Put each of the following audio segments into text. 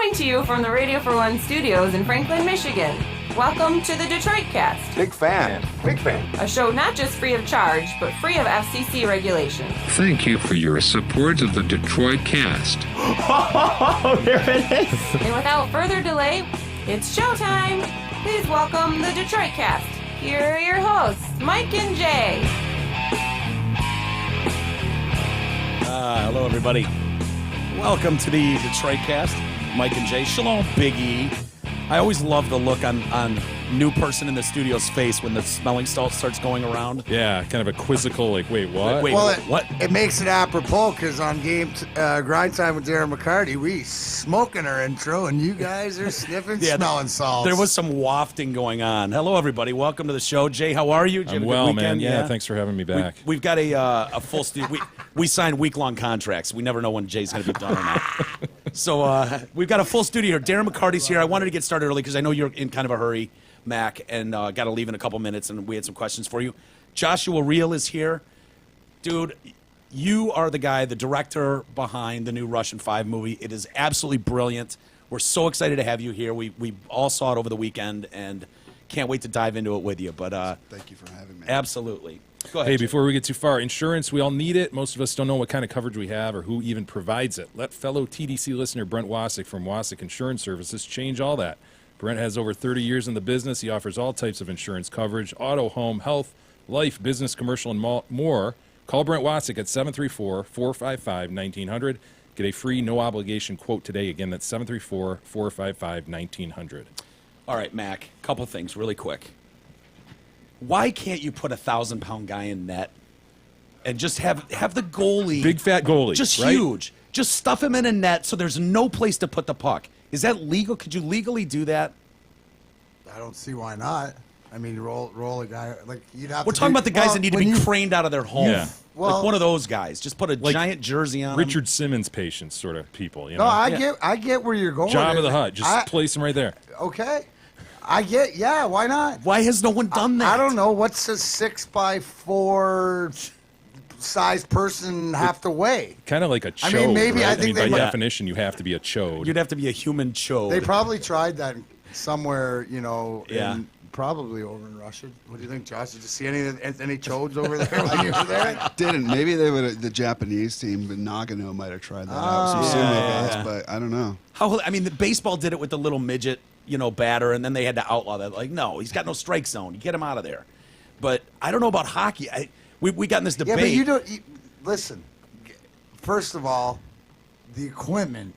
Coming to you from the Radio for One studios in Franklin, Michigan. Welcome to the Detroit Cast. Big fan. Big fan. A show not just free of charge, but free of FCC regulations. Thank you for your support of the Detroit Cast. Oh, there it is. And without further delay, it's showtime. Please welcome the Detroit Cast. Here are your hosts, Mike and Jay. Hello, everybody. Welcome to the Detroit Cast. Mike and Jay. Shalom, Big E. I always love the look on new person in the studio's face when the smelling salt starts going around. Yeah, kind of a quizzical, like, wait, what? Wait, Well, what? It makes it apropos because on Grind Time with Darren McCarty, we smoking our intro and you guys are sniffing smelling salts. There was some wafting going on. Hello, everybody. Welcome to the show. Jay, how are you? Did you have I'm a good well, weekend? man. Yeah, thanks for having me back. We've got a full studio. We sign week-long contracts. We never know when Jay's going to be done or not. So we've got a full studio here. Darren McCarty's here. I wanted to get started early because I know you're in kind of a hurry, Mac, and got to leave in a couple minutes, and we had some questions for you. Joshua Riehl is here. Dude, you are the guy, the director behind the new Russian 5 movie. It is absolutely brilliant. We're so excited to have you here. We all saw it over the weekend, and can't wait to dive into it with you. But Thank you for having me. absolutely. Go ahead. Hey, Jay. before we get too far, insurance, we all need it. Most of us don't know what kind of coverage we have or who even provides it. Let fellow TDC listener Brent Wasik from Wasik Insurance Services change all that. Brent has over 30 years in the business. He offers all types of insurance coverage, auto, home, health, life, business, commercial, and more. Call Brent Wasik at 734-455-1900. Get a free, no-obligation quote today. Again, that's 734-455-1900. All right, Mac, couple things really quick. Why can't you put a 1,000-pound guy in net and just have the goalie... Big fat goalie, just right? huge. Just stuff him in a net so there's no place to put the puck. Is that legal? Could you legally do that? I don't see why not. I mean, roll a guy like you'd have. We're to talking be- about the guys well, that need to when be you- craned out of their home. Yeah. Well- like one of those guys. Just put a Like giant jersey on Richard Simmons patients sort of people, you know? No, I get where you're going. Job of with the it. Hut. Just place him right there. Okay. I get. Yeah, why not? him. Why has no one done that? I don't know. What's a 6x4 size person have to weigh? Kind of like a chode, I mean, maybe right? I think by they might- definition, you have to be a chode. You'd have to be a human chode. They probably tried that somewhere, Yeah. probably over in Russia. What do you think, Josh? Did you see any chodes over there when you were there? Didn't. Maybe they would. The Japanese team, but Nagano might have tried that out. Some sumo guys, but I don't know. I mean, the baseball did it with the little midget, batter, and then they had to outlaw that. Like, no, he's got no strike zone. You get him out of there. But I don't know about hockey. We got in this debate. Yeah, but you don't. Listen, first of all, the equipment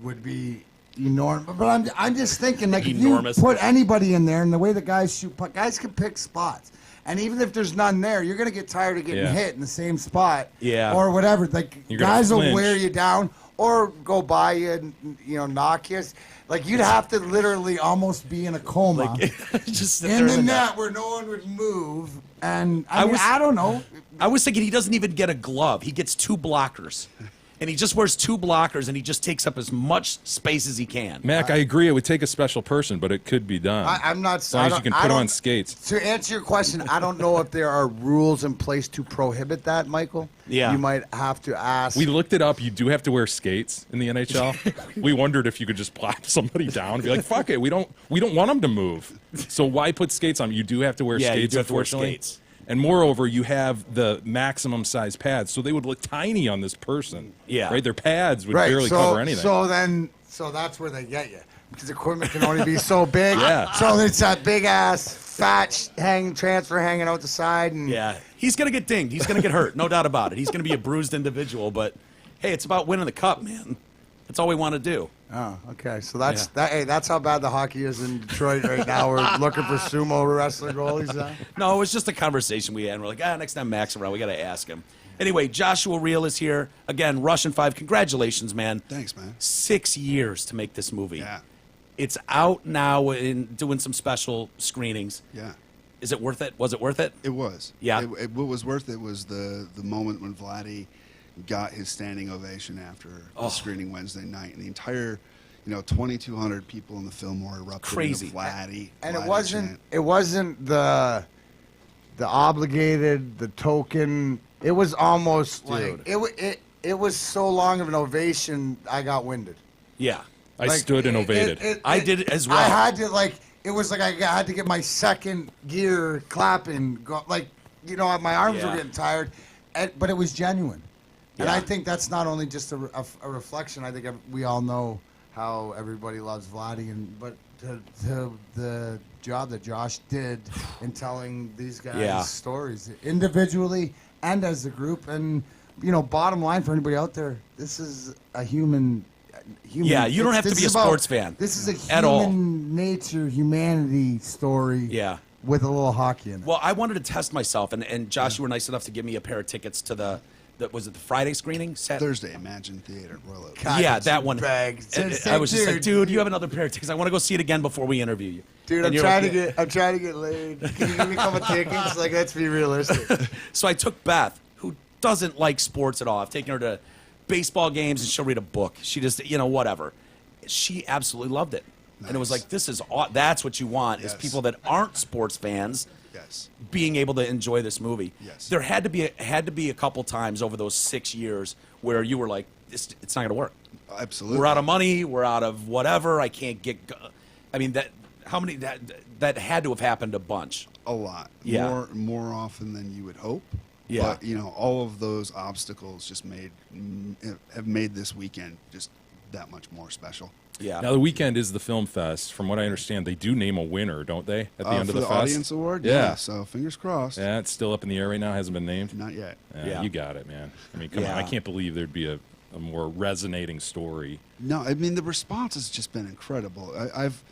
would be enormous. But I'm just thinking, like, Enormous. if you put anybody in there and the way the guys shoot puck, guys can pick spots. And even if there's none there, you're going to get tired of getting Yeah. hit in the same spot. Yeah. Or whatever. Like, You're gonna guys will flinch. wear you down or go by you and, knock you. Like, you'd have to literally almost be in a coma. just sit in there the net where no one would move. And I was- don't know. I was thinking he doesn't even get a glove. He gets 2 blockers. And he just wears 2 blockers, and he just takes up as much space as he can. Mac, I agree. It would take a special person, but it could be done. I'm not. As long as you can put him on skates. To answer your question, I don't know if there are rules in place to prohibit that, Michael. Yeah. You might have to ask. We looked it up. You do have to wear skates in the NHL. We wondered if you could just plop somebody down and be like, "Fuck it, we don't want them to move. So why put skates on? You do have to wear Yeah, you skates. do have to wear Unfortunately. skates. And moreover, you have the maximum size pads, so they would look tiny on this person. Yeah. Right. Their pads would right. barely cover anything. So that's where they get you because equipment can only be so big. Yeah. So it's that big ass fat transfer hanging out the side and. Yeah. He's going to get dinged. He's going to get hurt. No doubt about it. He's going to be a bruised individual. But, hey, it's about winning the cup, man. That's all we want to do. Oh, okay. So that's how bad the hockey is in Detroit right now. We're looking for sumo wrestler goalies. No, it was just a conversation we had. And we're like, next time Mac's around, we got to ask him. Anyway, Joshua Riehl is here. Again, Russian 5. Congratulations, man. Thanks, man. 6 years to make this movie. Yeah. It's out now and doing some special screenings. Yeah. Is it worth it? Was it worth it? It was. Yeah. What was worth it was the moment when Vladdy got his standing ovation after the screening Wednesday night, and the entire, 2,200 people in the Fillmore erupted Crazy. into Vladdy. And Vladdy it wasn't the obligated, the token. It was almost like it was so long of an ovation. I got winded. Yeah. I stood and ovaded. I did it as well. I had to it was like I had to get my second gear clapping. My arms were getting tired, but it was genuine. And I think that's not only just a reflection. I think we all know how everybody loves Vladdy, but to the job that Josh did in telling these guys stories individually and as a group, and bottom line for anybody out there, this is a human. Yeah, you don't have to be a sports fan. This is a at all. humanity story. Yeah. With a little hockey in it. Well, I wanted to test myself, and Josh, you were nice enough to give me a pair of tickets to the Friday screening? Thursday, Imagine Theater, Royal Oak. Yeah, that one. Bags. I was just like, dude, you have another pair of tickets. I want to go see it again before we interview you. Dude, I'm trying to get laid. Can you give me a couple tickets? Let's be realistic. So I took Beth, who doesn't like sports at all. I've taken her to baseball games, and she'll read a book. She just, whatever. She absolutely loved it. Nice. And it was like, that's what you want, is people that aren't sports fans being able to enjoy this movie. Yes. There had to be a couple times over those 6 years where you were like, it's not going to work. Absolutely. We're out of money. We're out of whatever. I can't get. I mean, that had to have happened a bunch. A lot. Yeah. More often than you would hope. Yeah. But all of those obstacles have made this weekend just that much more special. Yeah. Now the weekend is the film fest. From what I understand, they do name a winner, don't they? At the end of for the the fest? audience award. Yeah. So fingers crossed. Yeah, it's still up in the air right now. Hasn't been named. Not yet. Yeah. You got it, man. I mean, come on. I can't believe there'd be a more resonating story. No, I mean the response has just been incredible. I've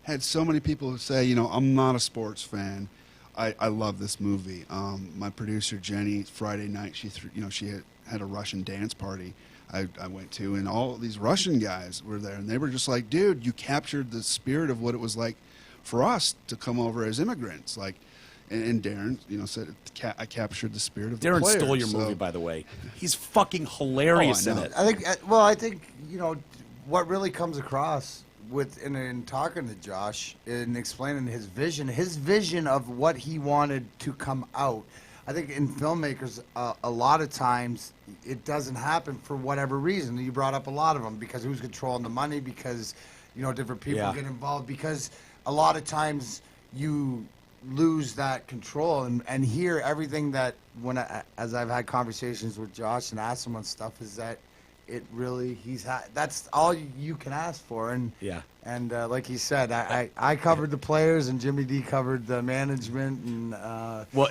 had so many people who say, I'm not a sports fan. I love this movie. My producer Jenny, Friday night, she had a Russian dance party I went to, and all these Russian guys were there, and they were just like, dude, you captured the spirit of what it was like for us to come over as immigrants. And Darren, said, I captured the spirit of the Darren players. stole your movie, by the way. He's fucking hilarious in it. I think what really comes across in talking to Josh and explaining his vision of what he wanted to come out. I think in filmmakers, a lot of times it doesn't happen for whatever reason. You brought up a lot of them, because who's controlling the money, because different people get involved, because a lot of times you lose that control, and hear everything that as I've had conversations with Josh and asked him on stuff, is that it really that's all you can ask for. And like he said, I covered the players, and Jimmy D covered the management, and well,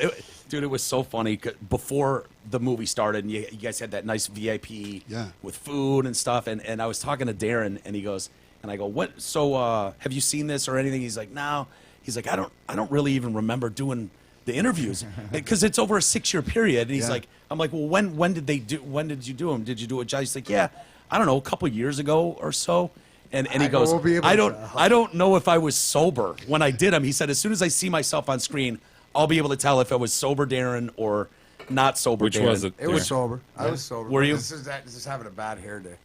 dude, it was so funny before the movie started, and you guys had that nice VIP with food and stuff, and I was talking to Darren, and he goes, and I go, what? So have you seen this or anything? He's like, no. He's like, I don't really even remember doing the interviews, because it's over a 6-year period. And he's like, I'm like, well, when did you do them? Did you do it? He's like, yeah, I don't know, a couple years ago or so. And he goes, I don't know if I was sober when I did them. He said, as soon as I see myself on screen, I'll be able to tell if I was sober Darren or not sober Which Darren. was it? it was sober. I was sober. Were you? This is having a bad hair day.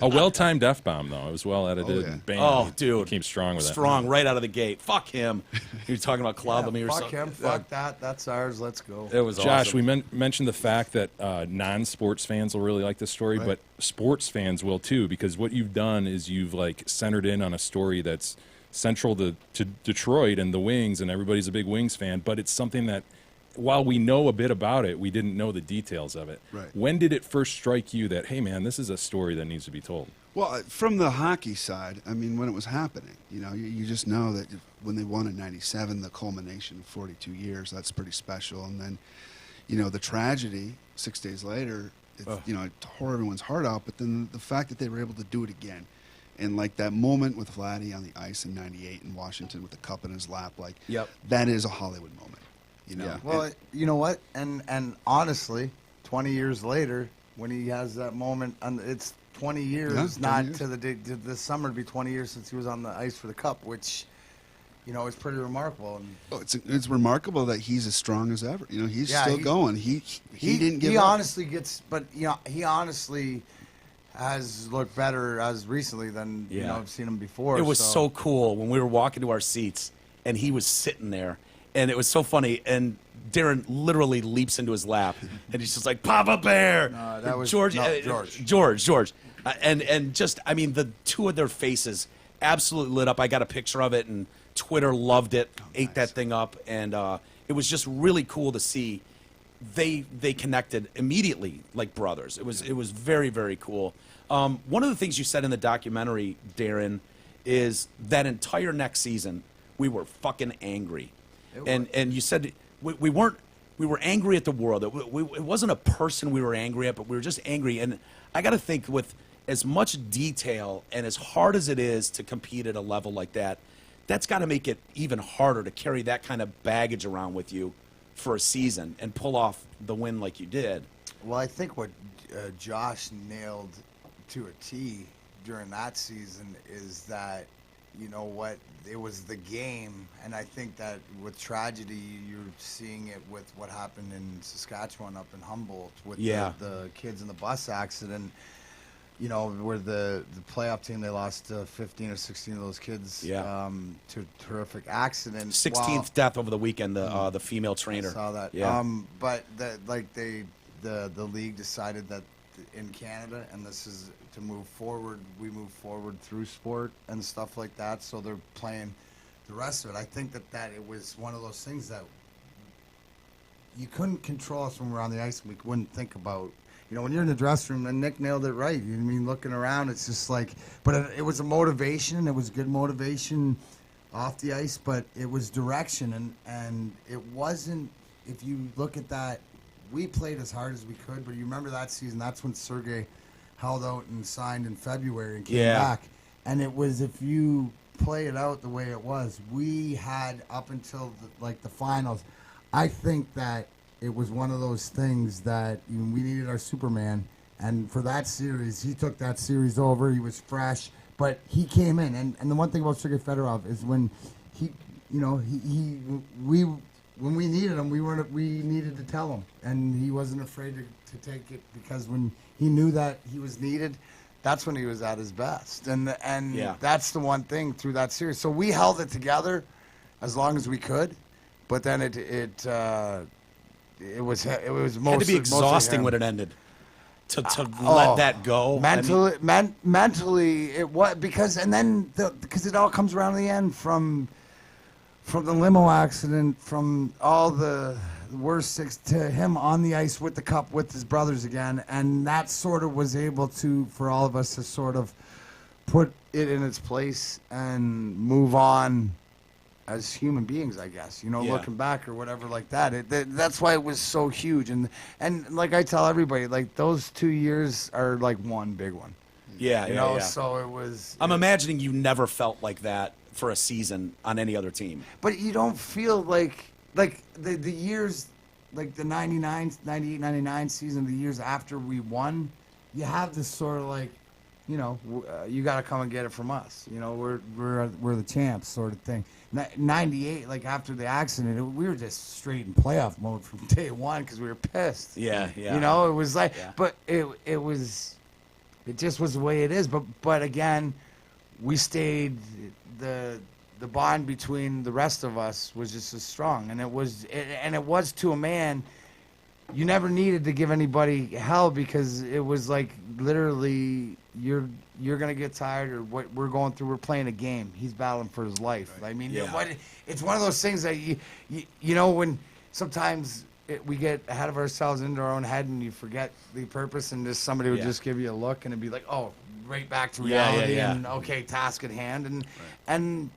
A well-timed F-bomb, though. It was well edited. Oh, yeah. And bam, Oh, dude. Came strong with that. Strong right out of the gate. Fuck him. You're talking about club. Fuck him. Fuck that. That's ours. Let's go. It was Josh, awesome. we mentioned the fact that non-sports fans will really like this story, but sports fans will too, because what you've done is you've centered in on a story that's central to Detroit and the Wings, and everybody's a big Wings fan, but it's something that, while we know a bit about it, we didn't know the details of it. Right. When did it first strike you that, hey man, this is a story that needs to be told? Well, from the hockey side, I mean, when it was happening, you just know that when they won in '97, the culmination of 42 years, that's pretty special. And then, the tragedy 6 days later, it tore everyone's heart out. But then the fact that they were able to do it again, and that moment with Vladdy on the ice in '98 in Washington with the cup in his lap, that is a Hollywood moment. Well, you know what? And honestly, 20 years later, when he has that moment, it's 20 years, 20 years. to the day. This summer to be 20 years since he was on the ice for the cup, which, is pretty remarkable. And it's remarkable that he's as strong as ever. He's still going. He didn't give He up. honestly gets, but he honestly has looked better as recently than I've seen him before. It was so cool when we were walking to our seats, and he was sitting there. And it was so funny, and Darren literally leaps into his lap, and he's just like, Papa Bear! No, that was George. George. George. And just, I mean, the two of their faces absolutely lit up. I got a picture of it, and Twitter loved it, ate that thing up, and it was just really cool to see. They connected immediately like brothers. It was very, very cool. One of the things you said in the documentary, Darren, is that entire next season we were fucking angry, and you said we were angry at the world. It wasn't a person we were angry at, but we were just angry. And I got to think, with as much detail and as hard as it is to compete at a level like that, that's got to make it even harder to carry that kind of baggage around with you for a season and pull off the win like you did. Well, I think what Josh nailed to a T during that season is that, you know what, it was the game, and I think that with tragedy, you're seeing it with what happened in Saskatchewan up in Humboldt with the kids in the bus accident. You know, where the playoff team, they lost 15 or 16 of those kids to a terrific accident. 16th death over the weekend, the female trainer. I saw that. Yeah. But the league decided that in Canada, and this is to move forward, we move forward through sport and stuff like that, so they're playing the rest of it. I think that it was one of those things that you couldn't control us when we were on the ice, and we wouldn't think about. You know, when you're in the dressing room, and Nick nailed it right. You know what I mean, looking around, it's just like, but it was a motivation. It was good motivation off the ice, but it was direction, and it wasn't. If you look at that, we played as hard as we could. But you remember that season? That's when Sergei held out and signed in February and came back. And it was, if you play it out the way it was, we had up until the finals. I think that it was one of those things that we needed our Superman, and for that series, he took that series over. He was fresh, but he came in, and the one thing about Sergei Fedorov is when when we needed him, we needed to tell him, and he wasn't afraid to take it, because when he knew that he was needed, that's when he was at his best, and that's the one thing through that series. So we held it together as long as we could, but then it was mostly, had to be exhausting when it ended. To let that go mentally, it was because it all comes around in the end from the limo accident, from all the worst six to him on the ice with the cup with his brothers again, and that sort of was able to, for all of us, to sort of put it in its place and move on as human beings, I guess, looking back or whatever like that. That's why it was so huge. And like I tell everybody, like, those 2 years are like one big one. Yeah. So it was. I'm imagining you never felt like that for a season on any other team. But you don't feel like the years, like the 98, 99 season, the years after we won, you have this sort of like, you got to come and get it from us. We're the champs sort of thing. 98, like after the accident, we were just straight in playoff mode from day one because we were pissed. Yeah. It was like, but it just was the way it is. But again, we stayed. The bond between the rest of us was just as strong, and it was to a man. You never needed to give anybody hell, because it was like literally you're gonna get tired, or what we're going through. We're playing a game. He's battling for his life. Right. I mean, it's one of those things that when sometimes we get ahead of ourselves into our own head, and you forget the purpose, and just somebody would just give you a look, and it'd be like, oh, right back to reality, and okay, task at hand, and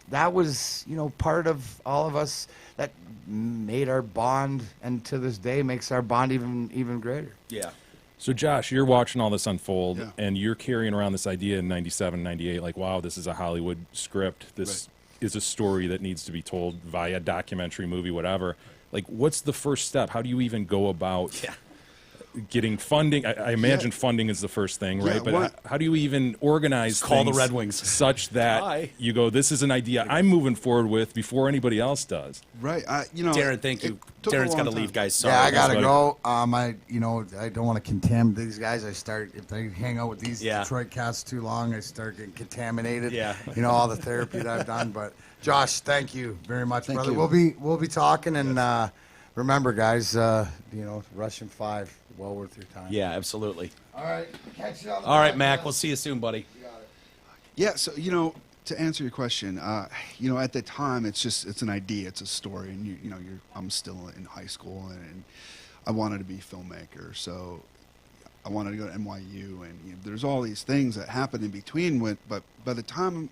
that was part of all of us that made our bond, and to this day makes our bond even greater. Yeah. So, Josh, you're watching all this unfold, and you're carrying around this idea in 97, 98, like, wow, this is a Hollywood script. This is a story that needs to be told via documentary, movie, whatever. Like, what's the first step? How do you even go about getting funding? I imagine funding is the first thing, right? But how do you even organize call things the Red Wings such that you go, this is an idea I'm moving forward with before anybody else does? Right. Darren, thank you. Darren's got to leave, guys. Sorry. Yeah, I got to go. I don't want to contaminate these guys. If they hang out with these Detroit cats too long, I start getting contaminated. Yeah. All the therapy that I've done. But Josh, thank you very much, brother. You. We'll be talking, and remember, guys, Russian 5, well worth your time. Yeah, absolutely. All right. Catch you on the All right, podcast. Mac. We'll see you soon, buddy. Yeah, so to answer your question, at the time it's an idea, it's a story, and I'm still in high school, and I wanted to be a filmmaker, so I wanted to go to NYU, and there's all these things that happened in between. But by the time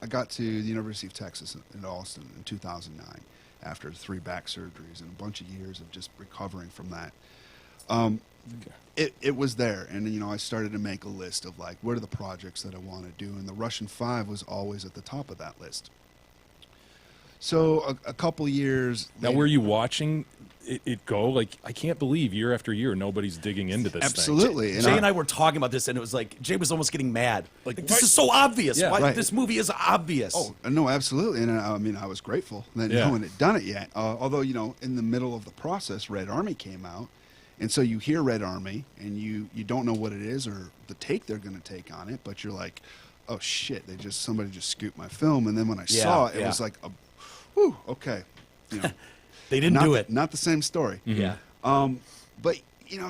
I got to the University of Texas in Austin in 2009, after 3 back surgeries and a bunch of years of just recovering from that. It was there, and I started to make a list of like, what are the projects that I want to do, and the Russian 5 was always at the top of that list. So a couple years Now, later, were you watching it go? Like, I can't believe year after year nobody's digging into this absolutely, Jay and I were talking about this, and it was like Jay was almost getting mad. Like, this is so obvious. Yeah. Why, Right. This movie is obvious. Oh no, absolutely, and I mean I was grateful that Yeah. no one had done it yet. Although in the middle of the process, Red Army came out, and so you hear Red Army, and you don't know what it is or the take they're going to take on it, but you're like, oh shit, somebody just scooped my film, and then when I saw it, it was like, whew, okay, They didn't do it. Not the same story. Yeah. But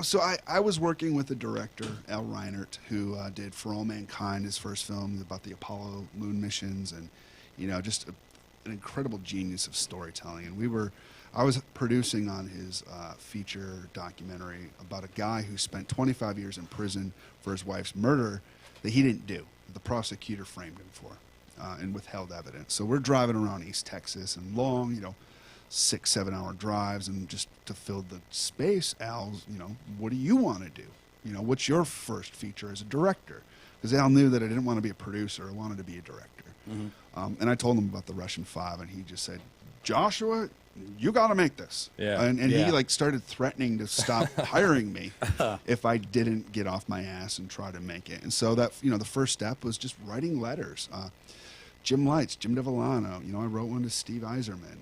so I was working with the director Al Reinert, who did For All Mankind, his first film about the Apollo moon missions, and just an incredible genius of storytelling. And I was producing on his feature documentary about a guy who spent 25 years in prison for his wife's murder that he didn't do. The prosecutor framed him for and withheld evidence. So we're driving around East Texas and long, 6-7 hour drives, and just to fill the space, Al's, what do you want to do? What's your first feature as a director? Because Al knew that I didn't want to be a producer, I wanted to be a director. And I told him about the Russian 5, and he just said, Joshua, you got to make this. Yeah. And Yeah. he started threatening to stop hiring me if I didn't get off my ass and try to make it. And so that, the first step was just writing letters. Jim Lights, Jim DeVillano, I wrote one to Steve Eiserman.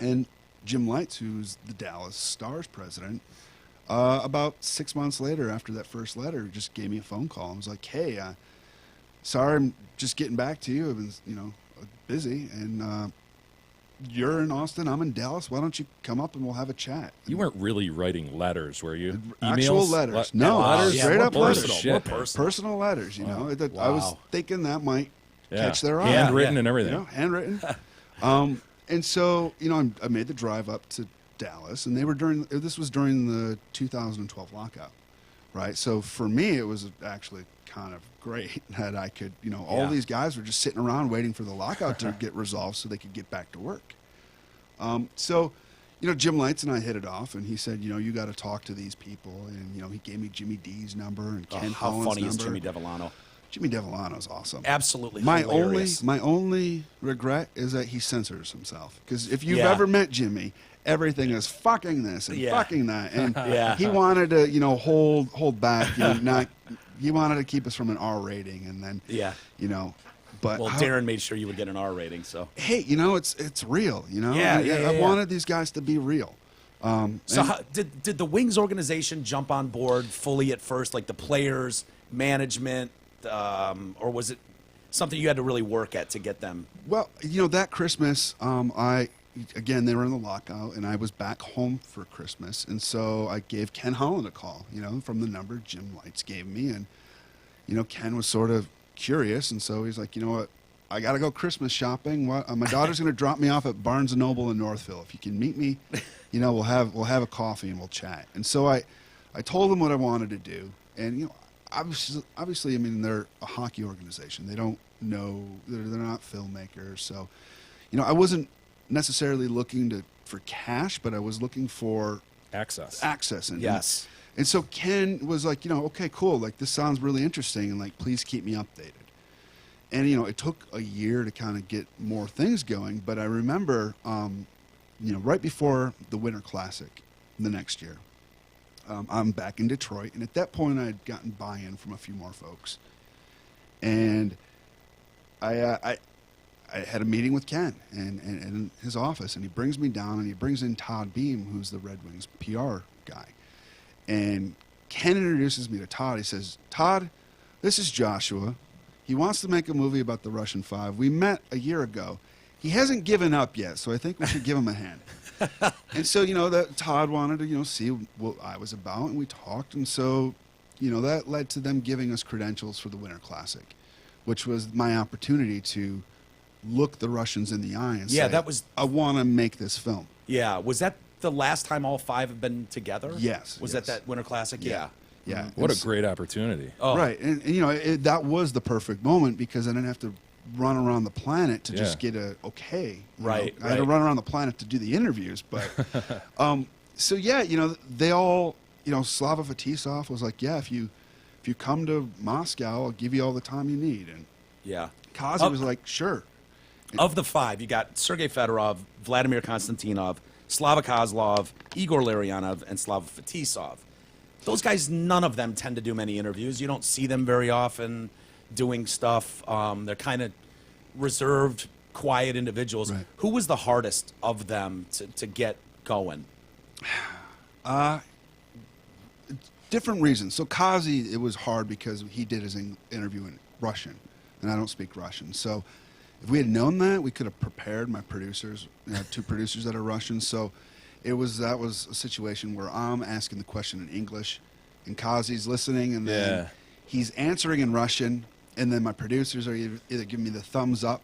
And Jim Lights, who's the Dallas Stars president, about 6 months later, after that first letter, just gave me a phone call and was like, hey, sorry, I'm just getting back to you. I've been, busy, and you're in Austin, I'm in Dallas. Why don't you come up and we'll have a chat? You weren't really writing letters, were you? Actual Emails? letters. Le- No, letters? straight More up letters. personal, Shit, more man. personal. Personal letters, I was Wow. thinking that might Yeah. catch their eye. Handwritten Yeah. and everything. Handwritten. And so, I made the drive up to Dallas, and this was during the 2012 lockout, right? So for me, it was actually kind of great that I could, all Yeah. these guys were just sitting around waiting for the lockout to get resolved so they could get back to work. So, Jim Lights and I hit it off, and he said, you got to talk to these people, and he gave me Jimmy D's number and Ken How Holland's funny is number. Jimmy DeVillano? Jimmy DeVillano's awesome. Absolutely My hilarious. only regret is that he censors himself. Because if you've Yeah. ever met Jimmy, everything is fucking this and Yeah. fucking that, and Yeah. he wanted to, hold back, he wanted to keep us from an R rating, and then, Yeah. But Well, how- Darren made sure you would get an R rating, so. hey, it's real, Yeah, I yeah. wanted these guys to be real. So And- how, did the Wings organization jump on board fully at first, like the players, management, or was it something you had to really work at to get them? Well, that Christmas, again, they were in the lockout, and I was back home for Christmas, and so I gave Ken Holland a call, from the number Jim Lights gave me, and, Ken was sort of curious, and so he's like, you know what, I got to go Christmas shopping. My daughter's going to drop me off at Barnes & Noble in Northville. If you can meet me, we'll have a coffee and we'll chat. And so I told him what I wanted to do, and, obviously, I mean, they're a hockey organization. They don't know, they're not filmmakers. So, I wasn't necessarily looking for cash, but I was looking for Access. And, Yes. And so Ken was like, okay, cool. Like, this sounds really interesting, and like, please keep me updated. And, it took a year to kind of get more things going. But I remember, right before the Winter Classic the next year, I'm back in Detroit, and at that point I had gotten buy-in from a few more folks, and I had a meeting with Ken and in his office, and he brings me down, and he brings in Todd Beam, who's the Red Wings PR guy, and Ken introduces me to Todd. He says, Todd, this is Joshua. He wants to make a movie about the Russian 5. We met a year ago. He hasn't given up yet, so I think we should give him a hand. And so, that Todd wanted to, see what I was about, and we talked. And so that led to them giving us credentials for the Winter Classic, which was my opportunity to look the Russians in the eye and say, I want to make this film. Yeah. Was that the last time all 5 have been together? Yes. Was that Winter Classic? Yeah. Yeah. What a great opportunity. Oh. Right. And that was the perfect moment because I didn't have to run around the planet to just get a okay. Right. I had to run around the planet to do the interviews. But, so yeah, they all, Slava Fetisov was like, yeah, if you come to Moscow, I'll give you all the time you need. And Yeah. Kazi was like, sure. Of the 5, you got Sergei Fedorov, Vladimir Konstantinov, Slava Kozlov, Igor Larionov, and Slava Fetisov. Those guys, none of them tend to do many interviews. You don't see them very often doing stuff. They're kind of reserved, quiet individuals. Right. Who was the hardest of them to get going? Different reasons. So Kazi, it was hard because he did his interview in Russian, and I don't speak Russian. So if we had known that, we could have prepared my producers. I have 2 producers that are Russian. So that was a situation where I'm asking the question in English, and Kazi's listening, and then he's answering in Russian, and then my producers are either giving me the thumbs up,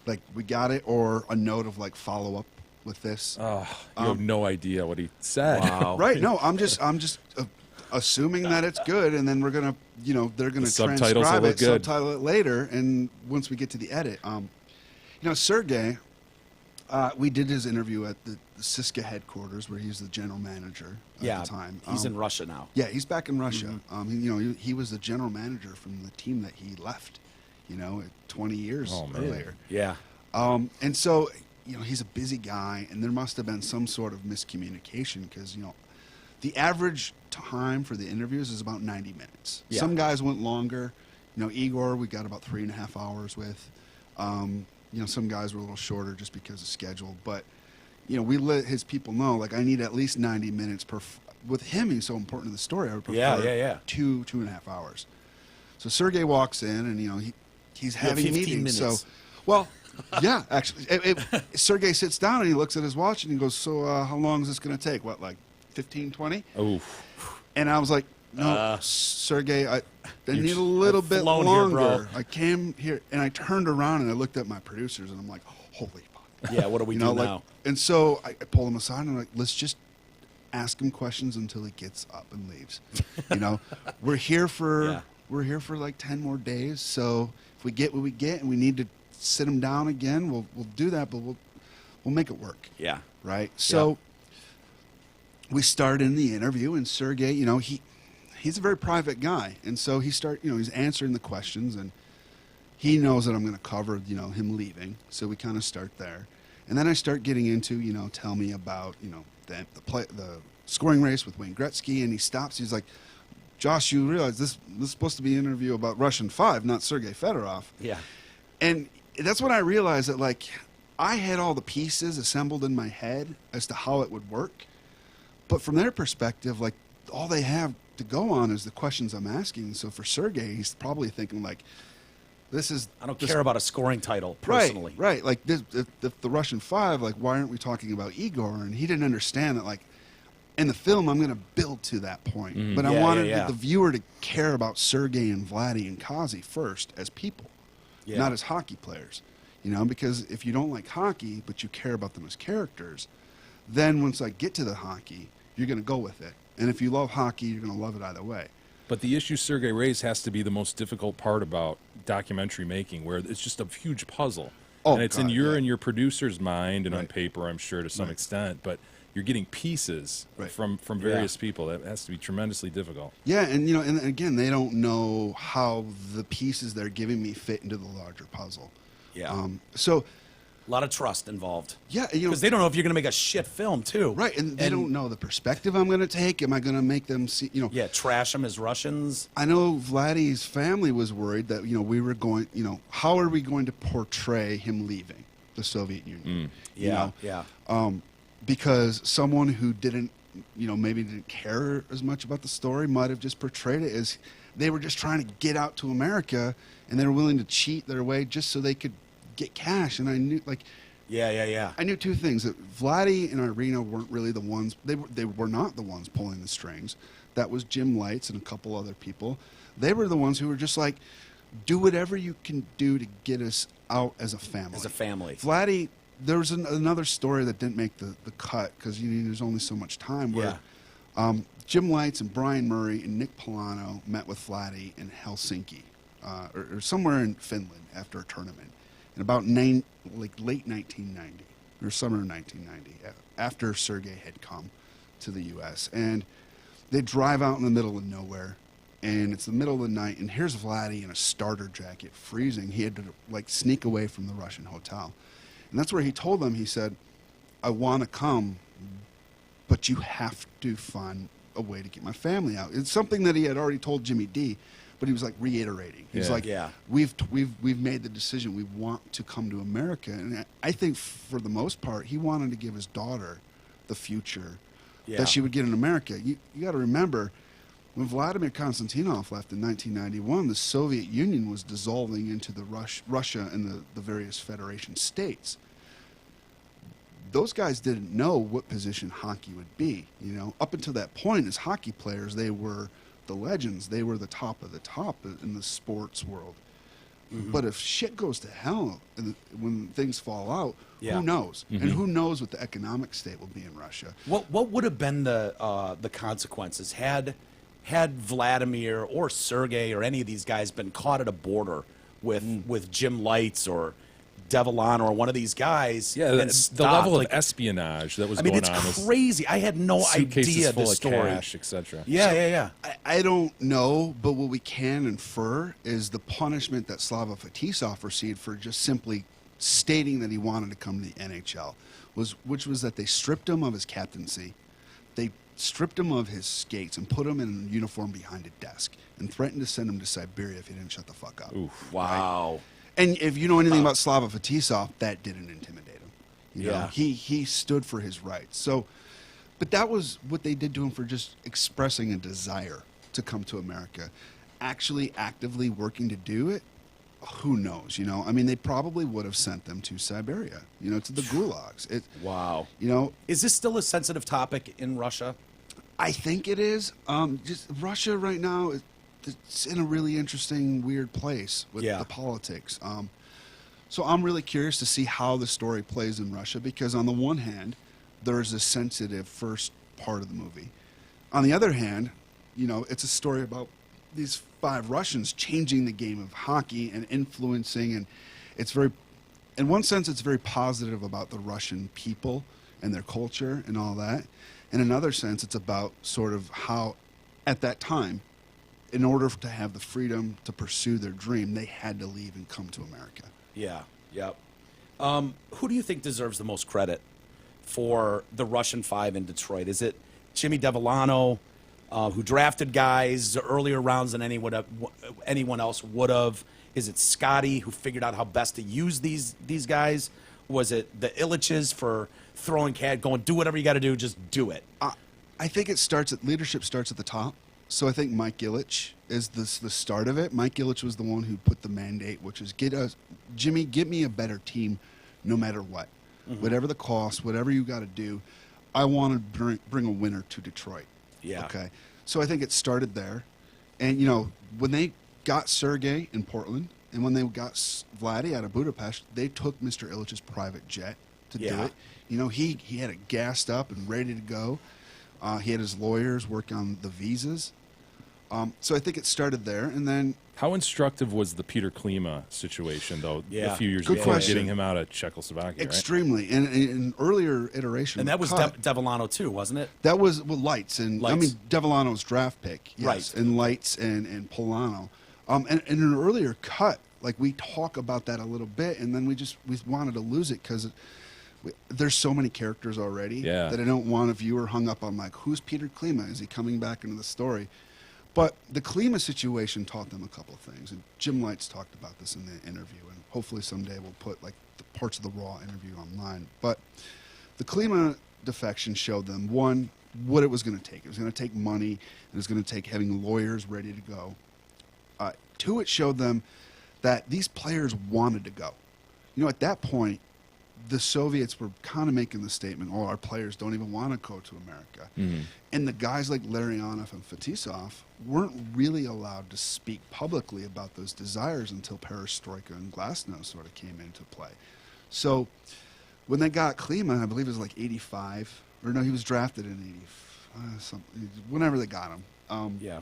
like we got it, or a note of like follow up with this. Oh, you have no idea what he said. Wow. Right? No, I'm just assuming that it's good, and then we're gonna, they're gonna subtitles transcribe will it, look good. subtitle it later, and once we get to the edit, Sergey, we did his interview at the Siska headquarters, where he's the general manager at the time. He's in Russia now. Yeah, he's back in Russia. He was the general manager from the team that he left, 20 years earlier. Yeah. And so, he's a busy guy, and there must have been some sort of miscommunication because, the average time for the interviews is about 90 minutes. Yeah. Some guys went longer. Igor, we got about 3.5 hours with. Some guys were a little shorter just because of schedule. But, we let his people know, like, I need at least 90 minutes per. With him, he's so important to the story. I would prefer 2.5 hours. So Sergey walks in, and, he's having 15 meetings. minutes. So, well, yeah, actually. Sergey sits down, and he looks at his watch, and he goes, so how long is this going to take? What, like 15, 20? Oof. And I was like, no, Sergey, I need a little bit flown longer. here, bro. I came here, and I turned around, and I looked at my producers, and I'm like, holy fuck. Yeah, what do we do now? And so I pull him aside, and I'm like, let's just ask him questions until he gets up and leaves. We're here for like 10 more days, so if we get what we get and we need to sit him down again, we'll do that, but we'll make it work. Yeah. Right? So we start in the interview, and Sergey, he's a very private guy, and so he's answering the questions, and he knows that I'm going to cover, him leaving, so we kind of start there. And then I start getting into, tell me about, the scoring race with Wayne Gretzky, and he stops. He's like, Josh, you realize this is supposed to be an interview about Russian 5, not Sergei Fedorov. Yeah. And that's when I realized that, like, I had all the pieces assembled in my head as to how it would work. But from their perspective, like, all they have to go on is the questions I'm asking. So for Sergei, he's probably thinking, like, I don't care about a scoring title, personally. Right. Like, if the Russian 5, like, why aren't we talking about Igor? And he didn't understand that, like, in the film, I'm going to build to that point. Mm-hmm. But I wanted the viewer to care about Sergei and Vladdy and Kazi first as people, not as hockey players. Because if you don't like hockey, but you care about them as characters, then once I get to the hockey, you're going to go with it. And if you love hockey, you're going to love it either way. But the issue Sergei raised has to be the most difficult part about documentary making, where it's just a huge puzzle. And it's in your producer's mind and on paper, I'm sure, to some extent, but you're getting pieces from various people. That has to be tremendously difficult. Yeah, and and again, they don't know how the pieces they're giving me fit into the larger puzzle. Yeah. So a lot of trust involved. Yeah, because they don't know if you're going to make a shit film too. Right, and they don't know the perspective I'm going to take. Am I going to make them see? Yeah, trash them as Russians. I know Vladdy's family was worried that we were going. How are we going to portray him leaving the Soviet Union? Because someone who didn't, maybe didn't care as much about the story might have just portrayed it as they were just trying to get out to America, and they were willing to cheat their way just so they could get cash. And I knew, like, Yeah. I knew two things: that Vladdy and Irina weren't really the ones. They were not the ones pulling the strings. That was Jim Lights and a couple other people. They were the ones who were just like, do whatever you can do to get us out as a family. As a family. Vladdy, there was another story that didn't make the cut because there's only so much time. Where Jim Lights and Brian Murray and Nick Polano met with Vladdy in Helsinki, or somewhere in Finland after a tournament, in about late 1990 or summer of 1990, after Sergei had come to the U.S. And they drive out in the middle of nowhere, and it's the middle of the night, and here's Vladdy in a starter jacket, freezing. He had to sneak away from the Russian hotel. And that's where he told them, he said, I want to come, but you have to find a way to get my family out. It's something that he had already told Jimmy D, but he was reiterating. He's we've made the decision. We want to come to America. And I think for the most part, he wanted to give his daughter the future that she would get in America. You got to remember, when Vladimir Konstantinov left in 1991, the Soviet Union was dissolving into the Russia and the various federation states. Those guys didn't know what position hockey would be. Up until that point, as hockey players, they were the legends. They were the top of the top in the sports world. Mm-hmm. But if shit goes to hell when things fall out, who knows? Mm-hmm. And who knows what the economic state will be in Russia? What would have been the consequences had Vladimir or Sergei or any of these guys been caught at a border with Jim Lights or Devlin or one of these guys? Yeah, the level of espionage that was going on. It's crazy. I had no idea full the of story. Cash, etc. Yeah. I don't know, but what we can infer is the punishment that Slava Fetisov received for just simply stating that he wanted to come to the NHL, which was that they stripped him of his captaincy, they stripped him of his skates and put him in a uniform behind a desk and threatened to send him to Siberia if he didn't shut the fuck up. Oof. Wow. Right? And if you know anything about Slava Fetisov, that didn't intimidate him. You know, he stood for his rights. So, but that was what they did to him for just expressing a desire to come to America. Actually, actively working to do it, who knows? I mean, they probably would have sent them to Siberia. To the gulags. Wow. Is this still a sensitive topic in Russia? I think it is. Just Russia right now. It's in a really interesting, weird place with the politics. So I'm really curious to see how the story plays in Russia, because on the one hand, there's a sensitive first part of the movie. On the other hand, it's a story about these 5 Russians changing the game of hockey and influencing, and it's very, in one sense, it's very positive about the Russian people and their culture and all that. In another sense, it's about sort of how, at that time, in order to have the freedom to pursue their dream, they had to leave and come to America. Yeah, yep. Who do you think deserves the most credit for the Russian 5 in Detroit? Is it Jimmy Devlin, who drafted guys earlier rounds than anyone else would have? Is it Scotty, who figured out how best to use these guys? Was it the Illiches for throwing going, do whatever you got to do, just do it? I think leadership starts at the top. So I think Mike Ilitch is the start of it. Mike Ilitch was the one who put the mandate, which is Jimmy, get me a better team no matter what. Mm-hmm. Whatever the cost, whatever you got to do, I want to bring a winner to Detroit. Yeah. Okay. So I think it started there. And, when they got Sergei in Portland and when they got Vladdy out of Budapest, they took Mr. Illich's private jet to do it. He had it gassed up and ready to go. He had his lawyers work on the visas. So I think it started there. And then... How instructive was the Peter Klima situation, though, a few years Good before question. getting him out of Czechoslovakia, Extremely. And in an earlier iteration... And that was Devlin too, wasn't it? That was Lights. And Lights. I mean, Devlino's draft pick. Yes, right. And Lights and Polano. And in an earlier cut, we talk about that a little bit, and then we wanted to lose it because... There's so many characters already that I don't want a viewer hung up on who's Peter Klima? Is he coming back into the story? But the Klima situation taught them a couple of things, and Jim Lights talked about this in the interview, and hopefully someday we'll put the parts of the raw interview online. But the Klima defection showed them, one, what it was going to take. It was going to take money, and it was going to take having lawyers ready to go. Two, it showed them that these players wanted to go. At that point, the Soviets were kind of making the statement, "Oh, our players don't even want to go to America," and the guys like Larionov and Fetisov weren't really allowed to speak publicly about those desires until Perestroika and Glasnost sort of came into play. So when they got Klima, I believe it was like 85, or no, he was drafted in 85, whenever they got him. Yeah.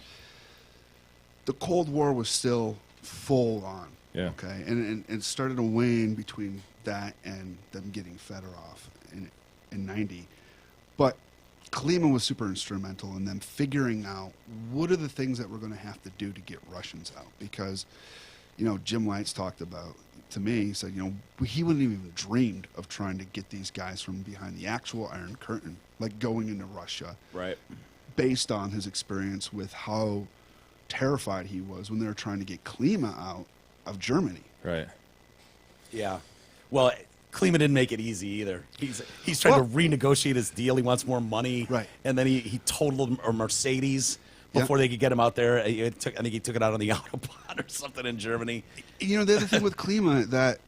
The Cold War was still full on. Yeah. Okay, and it started to wane between that and them getting Fedorov in 90. But Klima was super instrumental in them figuring out what are the things that we're going to have to do to get Russians out. Because, you know, Jim Lights talked about, to me, he said, you know, he wouldn't even dreamed of trying to get these guys from behind the actual Iron Curtain, like going into Russia. Right. Based on his experience with how terrified he was when they were trying to get Klima out of Germany. Right. Yeah. Well, Klima didn't make it easy either. He's trying to renegotiate his deal. He wants more money. Right. And then he totaled a Mercedes before they could get him out there. I think he took it out on the Autobahn or something in Germany. You know, the other thing with Klima that,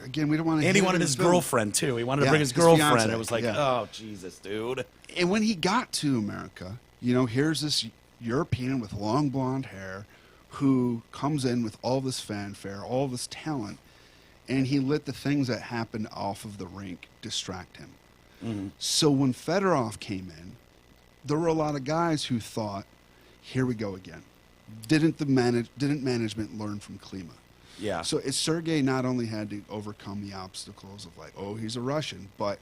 again, we don't want to... And he wanted his girlfriend, too. He wanted to bring his girlfriend. fiance, It was like, oh, Jesus, dude. And when he got to America, you know, here's this European with long blonde hair who comes in with all this fanfare, all this talent, and he let the things that happened off of the rink distract him. Mm-hmm. So when Fedorov came in, there were a lot of guys who thought, here we go again. Didn't management learn from Klima? Yeah. So Sergei not only had to overcome the obstacles of like, oh, he's a Russian, but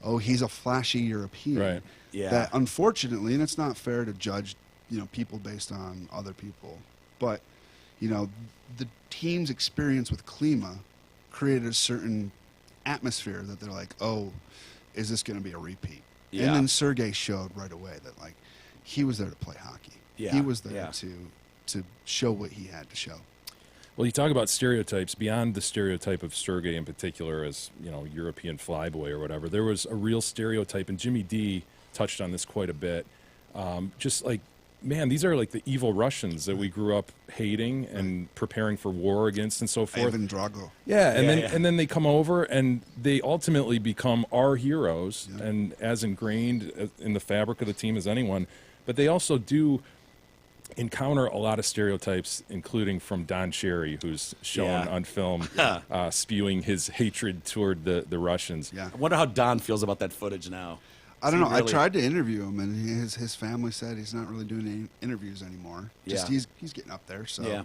oh, he's a flashy European. Right. Yeah. That unfortunately, and it's not fair to judge, you know, people based on other people, but you know, the team's experience with Klima created a certain atmosphere that they're like, oh, is this going to be a repeat? Yeah. And then Sergei showed right away that like he was there to play hockey. Yeah. He was there Yeah. to show what he had to show. Well, you talk about stereotypes. Beyond the stereotype of Sergei in particular as, you know, European flyboy or whatever, there was a real stereotype, and Jimmy D touched on this quite a bit. Just like, man, these are like the evil Russians that we grew up hating and preparing for war against and so forth. Ivan Drago. Yeah, and Yeah, then yeah. and then they come over and they ultimately become our heroes and as ingrained in the fabric of the team as anyone. But they also do encounter a lot of stereotypes, including from Don Cherry, who's shown Yeah. on film spewing his hatred toward the Russians. Yeah. I wonder how Don feels about that footage now. I don't know. Really? I tried to interview him, and his family said he's not really doing any interviews anymore. Just Yeah. he's getting up there. So Yeah.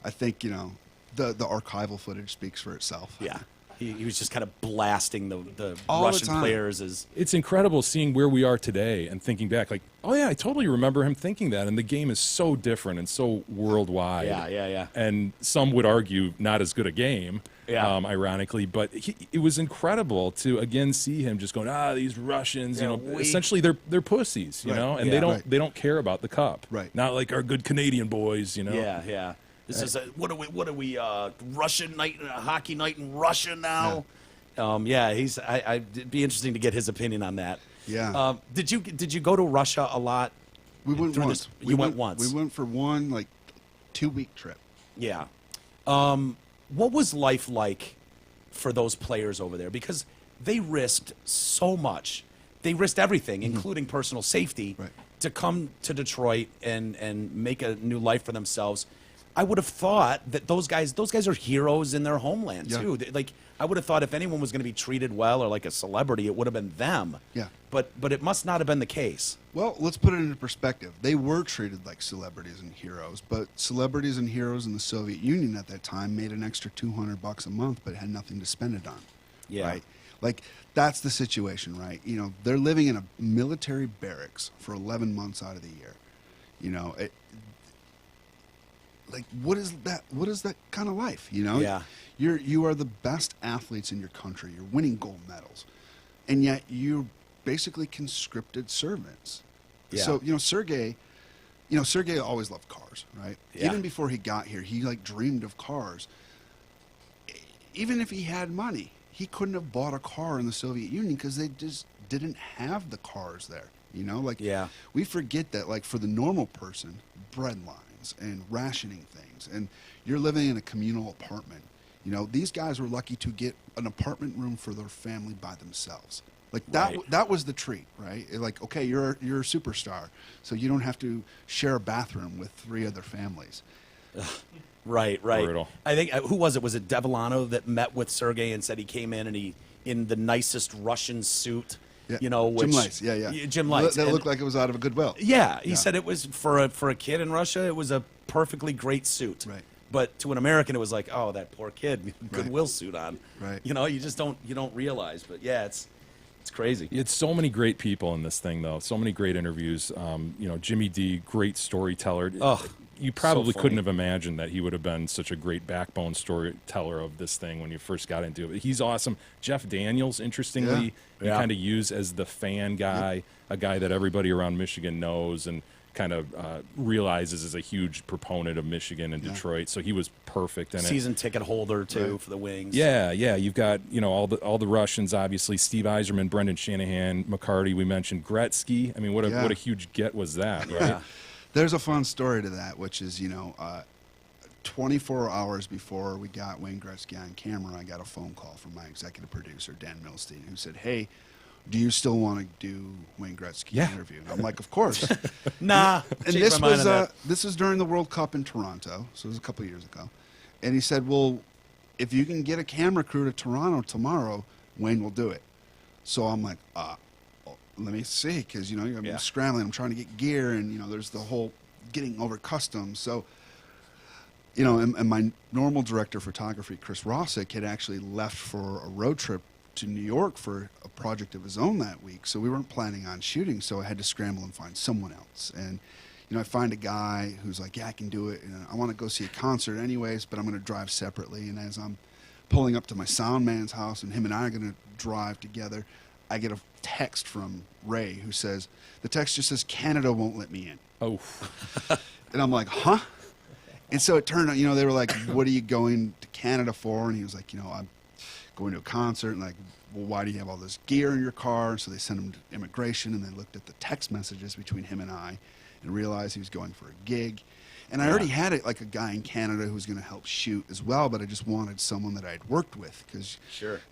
I think, you know, the archival footage speaks for itself. Yeah. He was just kind of blasting the All the Russian time. players as It's incredible seeing where we are today and thinking back, like, oh yeah, I totally remember him thinking that. And the game is so different and so worldwide. Yeah. And some would argue not as good a game, Yeah. ironically. But it was incredible to again see him just going, these Russians, you Yeah, know, we- essentially they're pussies, you Right. know, and Yeah. they don't care about the cup. Right. Not like our good Canadian boys, you know. Yeah. This is what are we Russian night, hockey night in Russia now? It'd be interesting to get his opinion on that. Yeah. Did you go to Russia a lot? We went through once. this- you went once. We went for one, like, 2-week trip. Yeah. What was life like for those players over there? Because they risked so much. They risked everything, including personal safety, Right. to come to Detroit and make a new life for themselves. I would have thought that those guys are heroes in their homeland Yeah. too. Like I would have thought if anyone was going to be treated well or like a celebrity, it would have been them. Yeah. But it must not have been the case. Well, let's put it into perspective. They were treated like celebrities and heroes, but celebrities and heroes in the Soviet Union at that time made an extra $200 a month, but had nothing to spend it on. Yeah. Right? Like, that's the situation, right? You know, they're living in a military barracks for 11 months out of the year. You know, like, what is that kind of life? You know, Yeah. You are the best athletes in your country. You're winning gold medals, and yet you're basically conscripted servants. Yeah. So Sergei always loved cars, right? Yeah. Even before he got here, he like dreamed of cars. Even if he had money, he couldn't have bought a car in the Soviet Union because they just didn't have the cars there. You know, like Yeah. we forget that, like, for the normal person, bread lines and rationing things, and you're living in a communal apartment You know, these guys were lucky to get an apartment room for their family by themselves. Like that, Right. that was the treat, right? Like, okay, you're a superstar, so you don't have to share a bathroom with 3 other families. Right, right. Brutal. I think who was it? Was it Devellano that met with Sergei and said he came in and he in the nicest Russian suit? Yeah. You know, which, Jim Lice, yeah. Jim Lice. That And- looked like it was out of a Goodwill. Yeah, he Yeah. said it was for a kid in Russia. It was a perfectly great suit. Right. But to an American, it was like, oh, that poor kid, Goodwill suit on. Right. You know, you just don't realize. But yeah, it's crazy. It's so many great people in this thing, though. So many great interviews. You know, Jimmy D, great storyteller. Oh, you probably so couldn't funny. have imagined that he would have been such a great backbone storyteller of this thing when you first got into it. He's awesome. Jeff Daniels, interestingly, you Yeah. kind of use as the fan guy, a guy that everybody around Michigan knows and kind of realizes is a huge proponent of Michigan and Detroit. So he was perfect in it. Season ticket holder too for the Wings. Yeah, yeah. You've got, you know, all the Russians, obviously. Steve Yzerman, Brendan Shanahan, McCarty. We mentioned Gretzky. I mean, what a huge get was that, right? Yeah. There's a fun story to that, which is, 24 hours before we got Wayne Gretzky on camera, I got a phone call from my executive producer, Dan Milstein, who said, "Hey, do you still want to do Wayne Gretzky interview?" And I'm like, "Of course." Nah. And change this my mind was on that. this was during the World Cup in Toronto, so it was a couple years ago. And he said, "Well, if you can get a camera crew to Toronto tomorrow, Wayne will do it." So I'm like, let me see, because I'm scrambling. I'm trying to get gear, and there's the whole getting over customs. So, and my normal director of photography, Chris Rossick, had actually left for a road trip to New York for a project of his own that week. So we weren't planning on shooting. So I had to scramble and find someone else. And I find a guy who's like, "Yeah, I can do it. And I want to go see a concert anyways, but I'm going to drive separately." And as I'm pulling up to my sound man's house, and him and I are going to drive together, I get a text from Ray who says, the text just says, "Canada won't let me in." Oh, And I'm like, huh? And so it turned out, they were like, "What are you going to Canada for?" And he was like, "I'm going to a concert." And like, "Well, why do you have all this gear in your car?" So they sent him to immigration, and they looked at the text messages between him and I and realized he was going for a gig. And I already had a guy in Canada who was going to help shoot as well, but I just wanted someone that I'd worked with because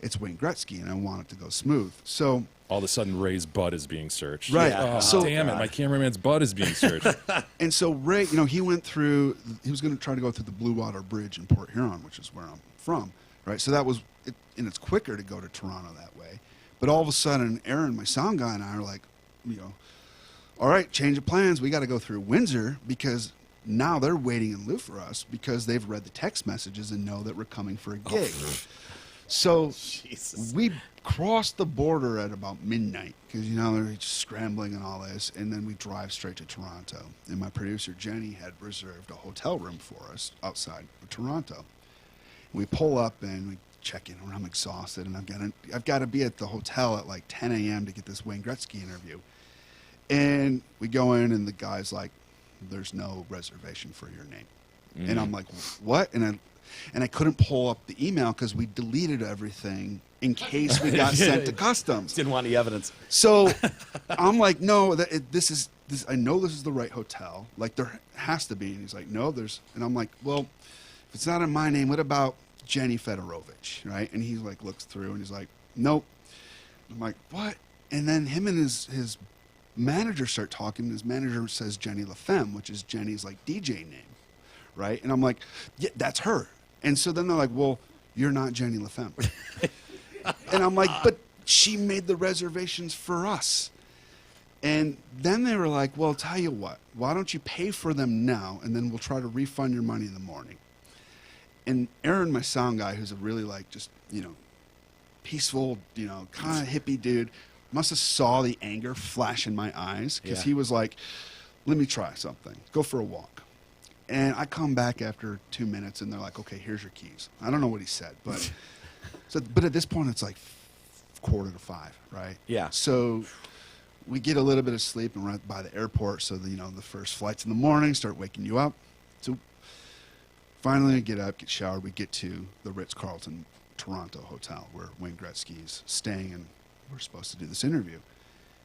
it's Wayne Gretzky, and I want it to go smooth. So all of a sudden, Ray's butt is being searched. Right. Oh, So- damn it. My cameraman's butt is being searched. And so Ray, he went through, he was going to try to go through the Blue Water Bridge in Port Huron, which is where I'm from, right? So that was, and it's quicker to go to Toronto that way. But all of a sudden, Aaron, my sound guy, and I are like, all right, change of plans. We got to go through Windsor because now they're waiting in lieu for us because they've read the text messages and know that we're coming for a gig. So we crossed the border at about midnight because, they're just scrambling and all this. And then we drive straight to Toronto. And my producer, Jenny, had reserved a hotel room for us outside of Toronto. We pull up and we check in, and I'm exhausted. And I've got to be at the hotel at like 10 a.m. to get this Wayne Gretzky interview. And we go in, and the guy's like, "There's no reservation for your name." And I'm like, "What?" And I couldn't pull up the email because we deleted everything in case we got sent to customs. Didn't want any evidence. So I'm like, "No, this is I know this is the right hotel. Like there has to be." And he's like, "No, there's." And I'm like, "Well, if it's not in my name, what about Jenny Fedorovich?" Right? And he like looks through and he's like, "Nope." I'm like, "What?" And then him and his manager start talking. And his manager says Jenny LaFemme, which is Jenny's like DJ name, right? And I'm like, "Yeah, that's her." And so then they're like, "Well, you're not Jenny LaFemme." And I'm like, "But she made the reservations for us." And then they were like, "Well, tell you what, why don't you pay for them now, and then we'll try to refund your money in the morning." And Aaron, my sound guy, who's a really like just, peaceful, kind of hippie dude, must have saw the anger flash in my eyes because he was like, "Let me try something. Go for a walk." And I come back after 2 minutes, and they're like, "Okay, here's your keys." I don't know what he said, but but at this point, it's like 4:45, right? Yeah. So we get a little bit of sleep, and we're by the airport, so the first flights in the morning start waking you up. So finally, we get up, get showered. We get to the Ritz-Carlton Toronto hotel where Wayne Gretzky is staying, and we're supposed to do this interview.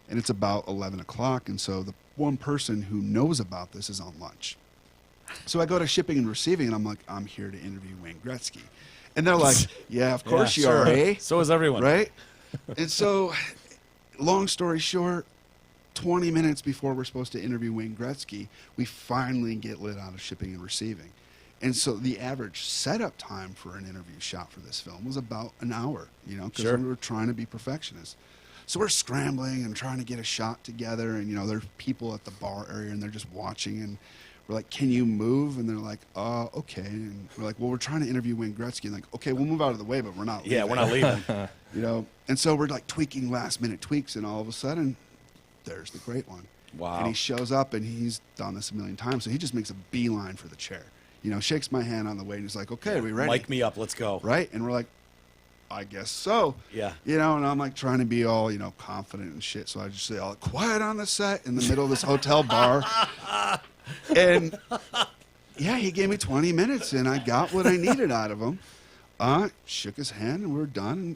And it's about 11 o'clock, and so the one person who knows about this is on lunch. So I go to shipping and receiving, and I'm like, "I'm here to interview Wayne Gretzky." And they're like, yeah, of course you sure. are, eh? So is everyone. Right? And so, long story short, 20 minutes before we're supposed to interview Wayne Gretzky, we finally get lit out of shipping and receiving. And so the average setup time for an interview shot for this film was about an hour, you know, because Sure. we were trying to be perfectionists. So we're scrambling and trying to get a shot together, and, you know, there's people at the bar area, and they're just watching, and we're like, can you move? And they're like, okay. And we're like, well, we're trying to interview Wayne Gretzky. And like, okay, we'll move out of the way, but we're not leaving. Yeah, we're not leaving. You know, and so we're like tweaking last-minute tweaks, and all of a sudden, there's the great one. Wow. And he shows up, and he's done this a million times, so he just makes a beeline for the chair. You know, shakes my hand on the way, and he's like, okay, are we ready? Mic me up. Let's go. Right? And we're like, I guess so. Yeah. You know, and I'm like trying to be all, you know, confident and shit. So I just say, all quiet on the set in the middle of this hotel bar. And yeah, he gave me 20 minutes, and I got what I needed out of him. Shook his hand, and we were done, and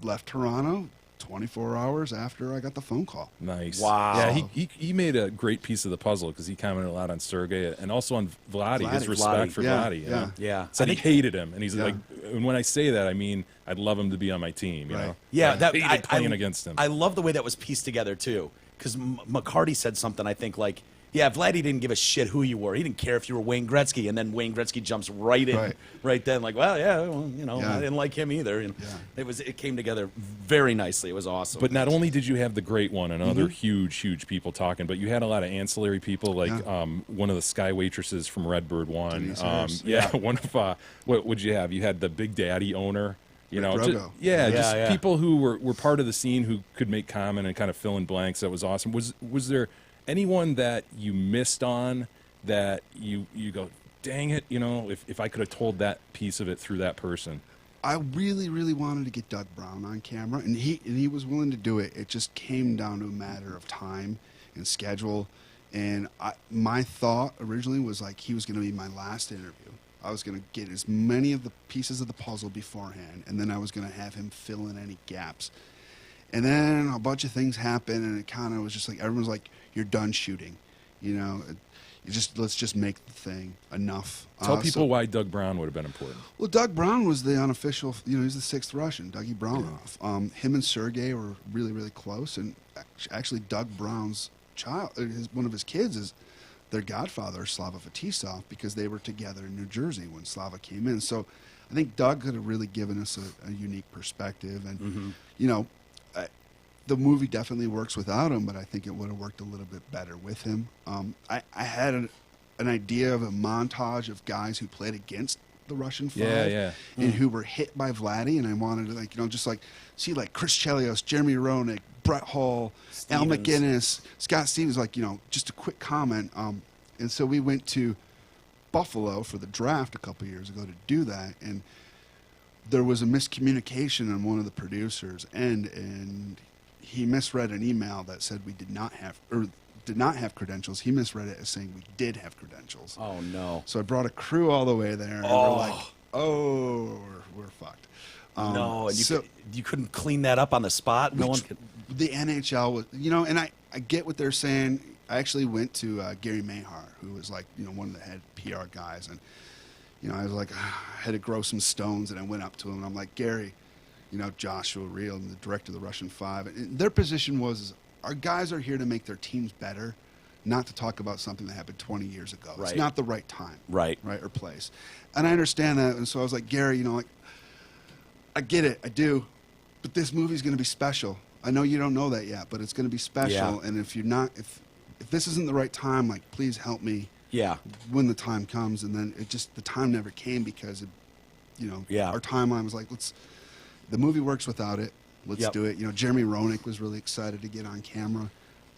left Toronto 24 hours after I got the phone call. Nice. Wow. Yeah, he made a great piece of the puzzle because he commented a lot on Sergey and also on Vladdy, his Vladdy. respect for Yeah, Vladdy. You yeah. know? Yeah. Said he hated him, and he's Yeah. like, and when I say that, I mean I'd love him to be on my team. You Right. know? Yeah, I hated playing against him. I love the way that was pieced together too, because McCarty said something. I think like, yeah, Vladdy didn't give a shit who you were. He didn't care if you were Wayne Gretzky, and then Wayne Gretzky jumps right in, right then. Like, well, yeah, well, you know, Yeah. I didn't like him either. And it came together very nicely. It was awesome. But not only did you have the great one and other Mm-hmm. huge people talking, but you had a lot of ancillary people, like Yeah. one of the Sky waitresses from Redbird One. Denise Harris. One of what would you have? You had the Big Daddy owner. You Rick know, Drogo. just people who were part of the scene who could make comment and kind of fill in blanks. That was awesome. Was there anyone that you missed on that you go, dang it, you know, if I could have told that piece of it through that person? I really, really wanted to get Doug Brown on camera, and he was willing to do it. It just came down to a matter of time and schedule. And my thought originally was like he was going to be my last interview. I was going to get as many of the pieces of the puzzle beforehand, and then I was going to have him fill in any gaps. And then a bunch of things happened, and it kind of was just like everyone's like, "You're done shooting," you know. Let's just make the thing enough. Tell people why Doug Brown would have been important. Well, Doug Brown was the unofficial, you know, he's the sixth Russian, Dougie Brownov. Him and Sergey were really, really close, and actually Doug Brown's child, one of his kids is their godfather, Slava Fetisov, because they were together in New Jersey when Slava came in. So I think Doug could have really given us a unique perspective, and, you know, the movie definitely works without him, but I think it would have worked a little bit better with him. I had an idea of a montage of guys who played against the Russian Five and who were hit by Vladdy, and I wanted to, like, you know, just like see like Chris Chelios, Jeremy Roenick, Brett Hull, Al McGinnis, Scott Stevens, like, you know, just a quick comment. And so we went to Buffalo for the draft a couple years ago to do that, and there was a miscommunication on one of the producers' end, and he misread an email that said we did not have credentials. He misread it as saying we did have credentials. Oh no! So I brought a crew all the way there, and we're like, oh, we're fucked. No, and you couldn't clean that up on the spot. No one could. The NHL was, you know, and I get what they're saying. I actually went to Gary Mahar, who was like, you know, one of the head PR guys, and you know, I was like, I had to grow some stones, and I went up to him, and I'm like, Gary, you know, Joshua Riehl, and the director of the Russian Five, and their position was, our guys are here to make their teams better, not to talk about something that happened 20 years ago. Right. It's not the right time, right, or place, and I understand that, and so I was like, Gary, you know, like, I get it, I do, but this movie's going to be special. I know you don't know that yet, but it's going to be special, and if you're not, if this isn't the right time, like, please help me. Yeah. When the time comes, and then the time never came because, you know, our timeline was like, the movie works without it. Let's do it. You know, Jeremy Roenick was really excited to get on camera.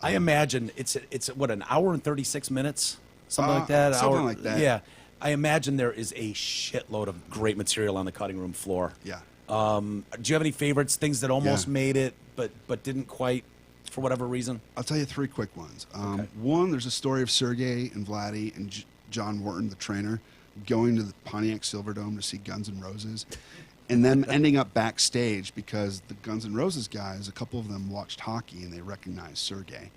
I imagine it's what, an hour and 36 minutes, something like that. Something like that. Yeah. I imagine there is a shitload of great material on the cutting room floor. Yeah. Do you have any favorites? Things that almost made it, but didn't quite, for whatever reason? I'll tell you three quick ones. Okay. One, there's a story of Sergey and Vladdy and John Wharton, the trainer, going to the Pontiac Silverdome to see Guns N' Roses, and them ending up backstage because the Guns N' Roses guys, a couple of them watched hockey and they recognized Sergey.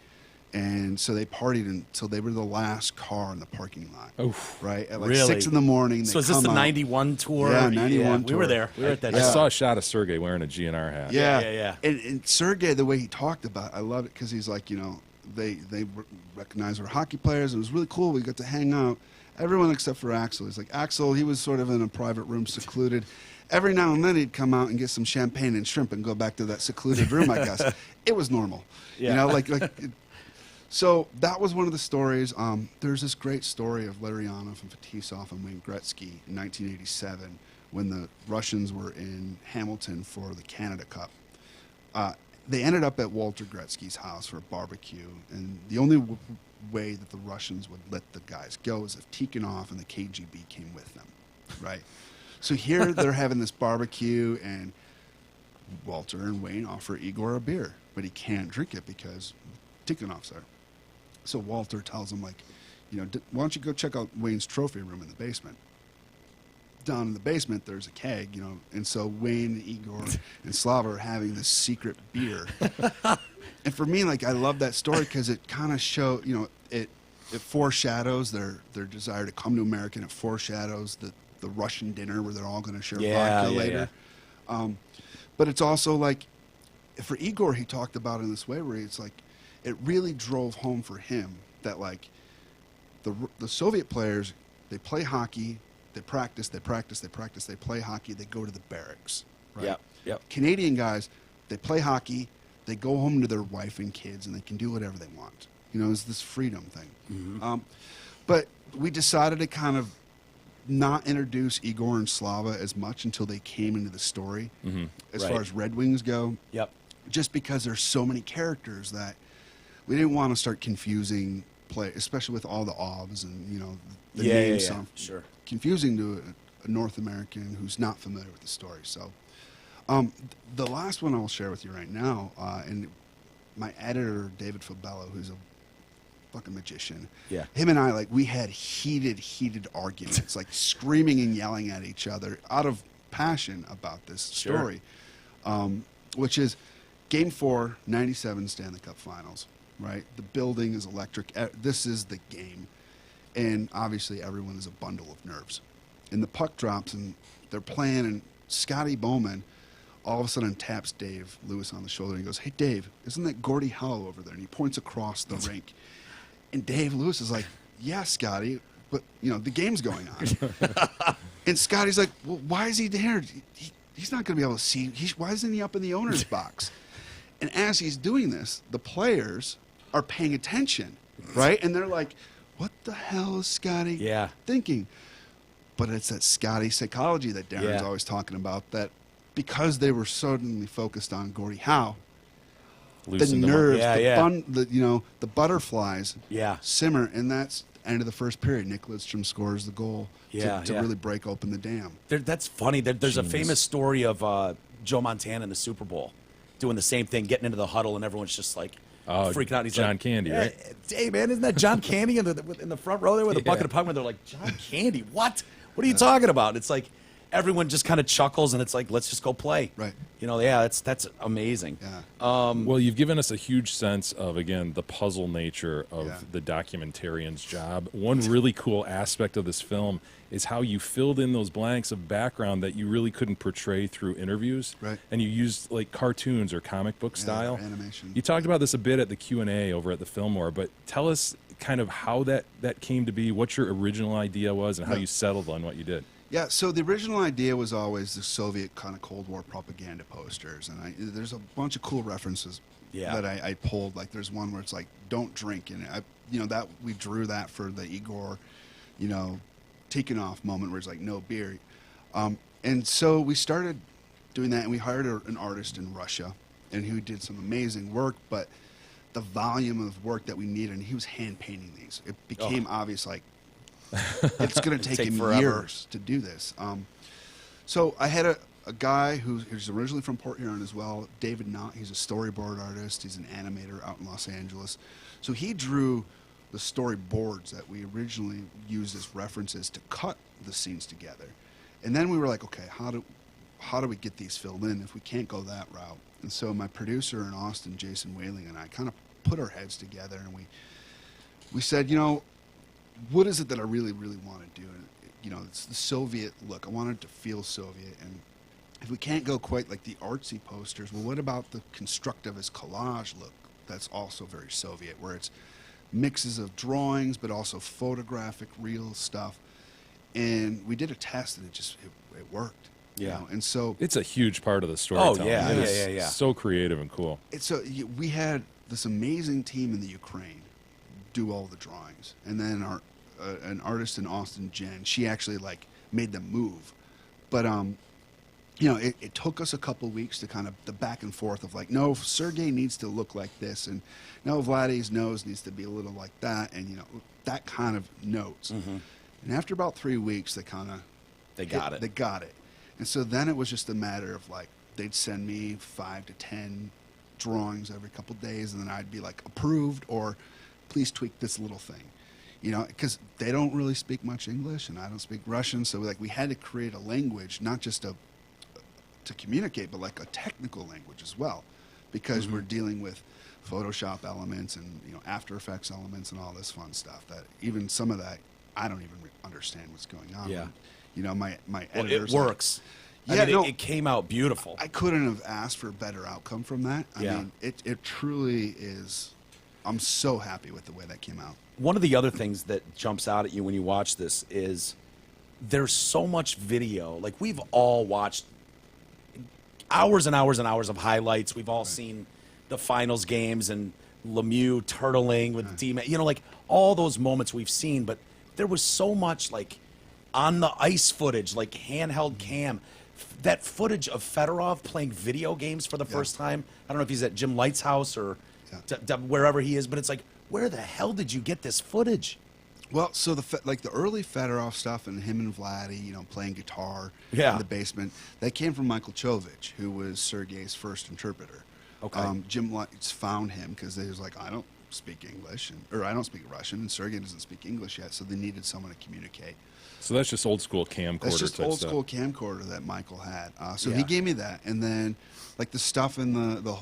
And so they partied until they were the last car in the parking lot. Oof. Right? At like Really? 6 in the morning. So they is this come the out. 91 tour? Yeah, 91 We were tour. there. We were at that. I Yeah. saw a shot of Sergey wearing a GNR hat. Yeah. Yeah. And Sergey, the way he talked about it, I love it because he's like, they recognize we're hockey players. It was really cool. We got to hang out. Everyone except for Axel. He's like, Axel, he was sort of in a private room, secluded. Every now and then he'd come out and get some champagne and shrimp and go back to that secluded room, I guess. It was normal. Yeah. So that was one of the stories. There's this great story of Larionov and Fetisov and Wayne Gretzky in 1987 when the Russians were in Hamilton for the Canada Cup. They ended up at Walter Gretzky's house for a barbecue, and the only way that the Russians would let the guys go is if Tikhonov and the KGB came with them, right? So here they're having this barbecue, and Walter and Wayne offer Igor a beer, but he can't drink it because Tikhonov's there. So Walter tells him, like, why don't you go check out Wayne's trophy room in the basement? Down in the basement, there's a keg, and so Wayne, Igor, and Slava are having this secret beer. And for me, like, I love that story because it kind of shows, it foreshadows their desire to come to America, and it foreshadows the Russian dinner where they're all going to share vodka later. But it's also like, for Igor, he talked about it in this way where it's like, it really drove home for him that, like, the Soviet players, they play hockey, they practice, they play hockey, they go to the barracks, right? Yep. Canadian guys, they play hockey, they go home to their wife and kids, and they can do whatever they want. It's this freedom thing. Mm-hmm. But we decided to kind of not introduce Igor and Slava as much until they came into the story, as Right. far as Red Wings go. Yep. Just because there's so many characters that we didn't want to start confusing play, especially with all the OBs and the names. Yeah. Sound Sure. confusing to a North American who's not familiar with the story. So, the last one I'll share with you right now, and my editor David Fabello, who's a fucking magician. Yeah. Him and I, we had heated arguments, like screaming and yelling at each other out of passion about this story, which is Game 4, 97 Stanley Cup Finals, right? The building is electric. This is the game. And obviously everyone is a bundle of nerves. And the puck drops and they're playing, and Scotty Bowman all of a sudden taps Dave Lewis on the shoulder and he goes, "Hey, Dave, isn't that Gordie Howe over there?" And he points across the rink. And Dave Lewis is like, "Yeah, Scotty, but, the game's going on." And Scotty's like, "Well, why is he there? He's not going to be able to see. Why isn't he up in the owner's box?" And as he's doing this, the players are paying attention, right? And they're like, "What the hell is Scotty thinking?" But it's that Scotty psychology that Darren's always talking about, that because they were suddenly focused on Gordie Howe, Loosen the them up. nerves, the butterflies Yeah. simmer, and that's end of the first period. Nick Lidstrom scores the goal to really break open the dam. That's funny. There's a famous story of Joe Montana in the Super Bowl doing the same thing, getting into the huddle, and everyone's just like freaking out. He's John like, Candy, right? Hey, man, isn't that John Candy in the front row there with a bucket of puck? And they're like, John Candy? What? What are you talking about? It's like everyone just kind of chuckles, and it's like, let's just go play. Right. That's amazing. Yeah. Well, you've given us a huge sense of, again, the puzzle nature of Yeah. the documentarian's job. One really cool aspect of this film is how you filled in those blanks of background that you really couldn't portray through interviews. Right. And you used like cartoons or comic book style. animation. You talked about this a bit at the Q&A over at the Fillmore, but tell us kind of how that came to be, what your original idea was, and how you settled on what you did. Yeah, so the original idea was always the Soviet kind of Cold War propaganda posters, and there's a bunch of cool references that I pulled. Like there's one where it's like, "Don't drink," and that we drew that for the Igor, Tikhonov moment where it's like, "No beer," and so we started doing that, and we hired an artist in Russia, and who did some amazing work, but the volume of work that we needed, and he was hand painting these. It became obvious, like, it's going to take him forever. years to do this. So I had a guy who's originally from Port Huron as well, David Knott. He's a storyboard artist. He's an animator out in Los Angeles. So he drew the storyboards that we originally used as references to cut the scenes together. And then we were like, okay, how do we get these filled in if we can't go that route? And so my producer in Austin, Jason Whaling, and I kind of put our heads together, and we said, you know, what is it that I really, really want to do? And, you know, it's the Soviet look. I wanted to feel Soviet, and if we can't go quite like the artsy posters, well, what about the constructivist collage look that's also very Soviet, where it's mixes of drawings but also photographic, real stuff. And we did a test, and it worked. Yeah. You know? And so It's a huge part of the storytelling. yeah, It is yeah. So creative and cool. we had this amazing team in the Ukraine do all the drawings, and then an artist in Austin, Jen, she actually like made them move. But you know, it took us a couple weeks to kind of the back and forth of like, no, Sergei needs to look like this, and no, Vladdy's nose needs to be a little like that, and you know, that kind of notes. Mm-hmm. And after about 3 weeks, they got it. They got it. And so then it was just a matter of like, they'd send me 5 to 10 drawings every couple days, and then I'd be like, approved, or please tweak this little thing. You know, because they don't really speak much English, and I don't speak Russian, so like we had to create a language, not just to communicate, but like a technical language as well, because we're dealing with Photoshop elements and, you know, After Effects elements and all this fun stuff that even some of that I don't even understand what's going on. Yeah. When, you know, my Well, editors. it works. Yeah, I mean, no, it came out beautiful. I couldn't have asked for a better outcome from that. I mean, it truly is. I'm so happy with the way that came out. One of the other things that jumps out at you when you watch this is there's so much video. Like, we've all watched hours and hours and hours of highlights. We've all seen the finals games and Lemieux turtling with the team. You know, like all those moments we've seen, but there was so much like on the ice footage, like handheld cam. That footage of Fedorov playing video games for the first time. I don't know if he's at Jim Light's house or wherever he is, but it's like, where the hell did you get this footage? Well, so the early Fedorov stuff and him and Vladdy, you know, playing guitar in the basement, that came from Michael Chovich, who was Sergei's first interpreter. Okay. Jim Lights found him because they was like, I don't speak English, or I don't speak Russian, and Sergei doesn't speak English yet, so they needed someone to communicate. So that's just old school camcorder. That's just type old stuff. school camcorder that Michael had. So he gave me that, and then like the stuff in the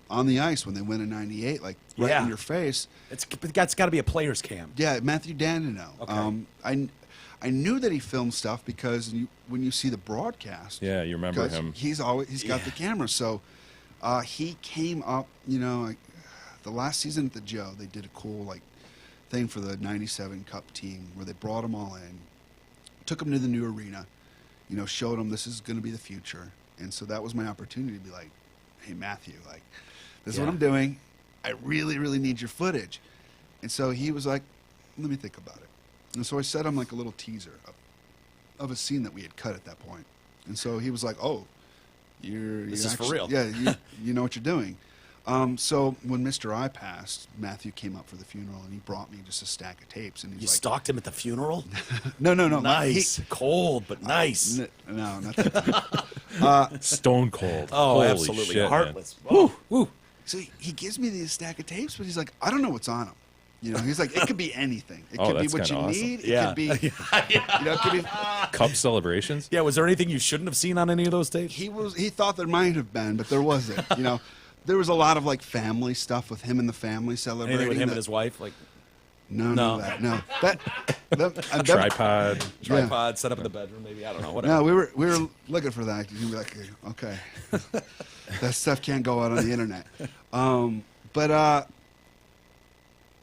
on the ice when they win in '98, like right in your face. It's got to be a player's cam. Yeah, Matthew Dandino. Okay. I knew that he filmed stuff because when you see the broadcast, Yeah, you remember 'cause him. He's got the camera, so he came up. You know, like, the last season at the Joe, they did a cool like thing for the '97 Cup team where they brought them all in, took them to the new arena, you know, showed them this is going to be the future, and so that was my opportunity to be like, hey Matthew, like, this is what I'm doing. I really, really need your footage. And so he was like, let me think about it. And so I sent him like a little teaser of a scene that we had cut at that point. And so he was like, oh, This is for real. Yeah, you know what you're doing. So when Mr. I passed, Matthew came up for the funeral, and he brought me just a stack of tapes. And he's You like, stalked him at the funeral? no. Nice. Cold, but nice. No, not that. Stone cold. Oh, Holy absolutely. shit, Heartless. Man. Woo. So he gives me this stack of tapes, but he's like, I don't know what's on them. You know, he's like, it could be anything. It Oh, could be that's what you kinda awesome. need. It Yeah. could be, you know, it could be. Cup celebrations? Yeah, was there anything you shouldn't have seen on any of those tapes? He thought there might have been, but there wasn't. You know, there was a lot of like family stuff with him and the family celebrating. Anything with him that- and his wife? Like No. That tripod set up in the bedroom, maybe? I don't know. Whatever. No, we were looking for that. You'd be like, okay, that stuff can't go out on the internet.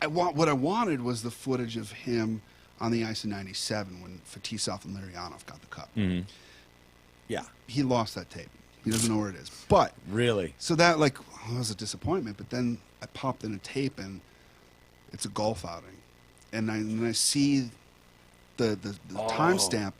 What I wanted was the footage of him on the ice in '97 when Fetisov and Larionov got the cup. Mm-hmm. Yeah. He lost that tape. He doesn't know where it is. But Really? so that like was a disappointment. But then I popped in a tape and it's a golf outing, and I see the timestamp,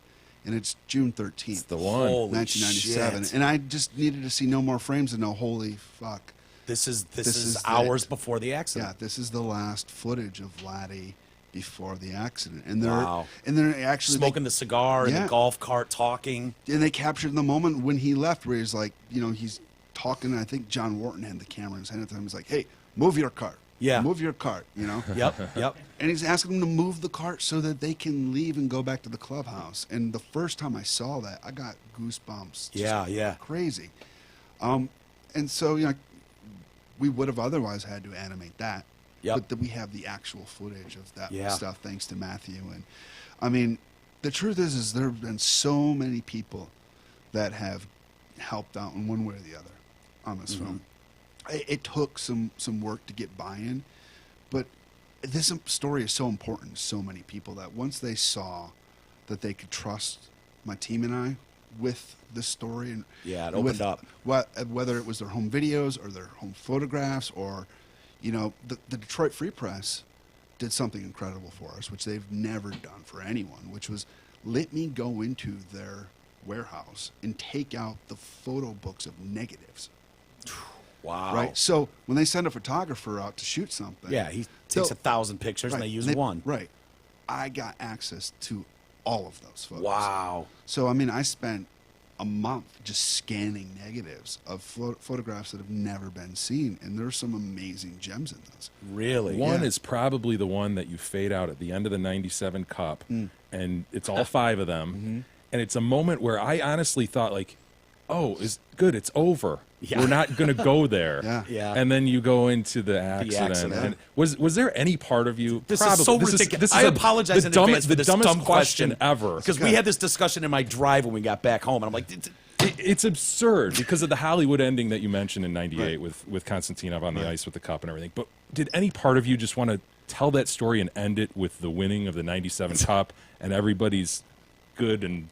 and it's June 13th. It's the one. Holy 1997, shit. and I just needed to see no more frames and know, holy fuck. This is is hours it. before the Yeah, accident. this is the last footage of Vladdy before the accident, and Wow. they're actually Smoking the cigar in Yeah. the golf cart, talking. and they captured the moment when he left, where he's like, you know, he's talking. And I think John Wharton had the camera in his hand at the time. He's like, hey, move your cart. Yeah. Move your cart. You know. Yep. And he's asking them to move the cart so that they can leave and go back to the clubhouse. And the first time I saw that, I got goosebumps. Just Yeah. crazy. And so, you know, we would have otherwise had to animate that. Yep. But that we have the actual footage of that Yeah. stuff thanks to Matthew. And I mean, the truth is there have been so many people that have helped out in one way or the other on this film. It took some work to get buy-in, but this story is so important to so many people that once they saw that they could trust my team and I with this story, and Yeah, it opened up. whether it was their home videos or their home photographs, or the Detroit Free Press did something incredible for us, which they've never done for anyone, which was let me go into their warehouse and take out the photo books of negatives. Wow. Right. So when they send a photographer out to shoot something, Yeah, he takes they'll- 1,000 pictures and they use one. Right. I got access to all of those photos. Wow. So I mean, I spent a month just scanning negatives of photographs that have never been seen, and there's some amazing gems in those. Really? One Yeah. is probably the one that you fade out at the end of the 97 Cup, and it's all 5 of them. And it's a moment where I honestly thought, like, oh, it's good, it's over. Yeah. We're not going to go there. Yeah. Yeah. And then you go into the accident. accident. And was there any part of you? This is so ridiculous. I apologize in advance for this dumbest dumb question ever. Because we had this discussion in my drive when we got back home, and I'm like, It's absurd because of the Hollywood ending that you mentioned in '98 with Konstantinov on the ice with the cup and everything. But did any part of you just want to tell that story and end it with the winning of the '97 Cup and everybody's good and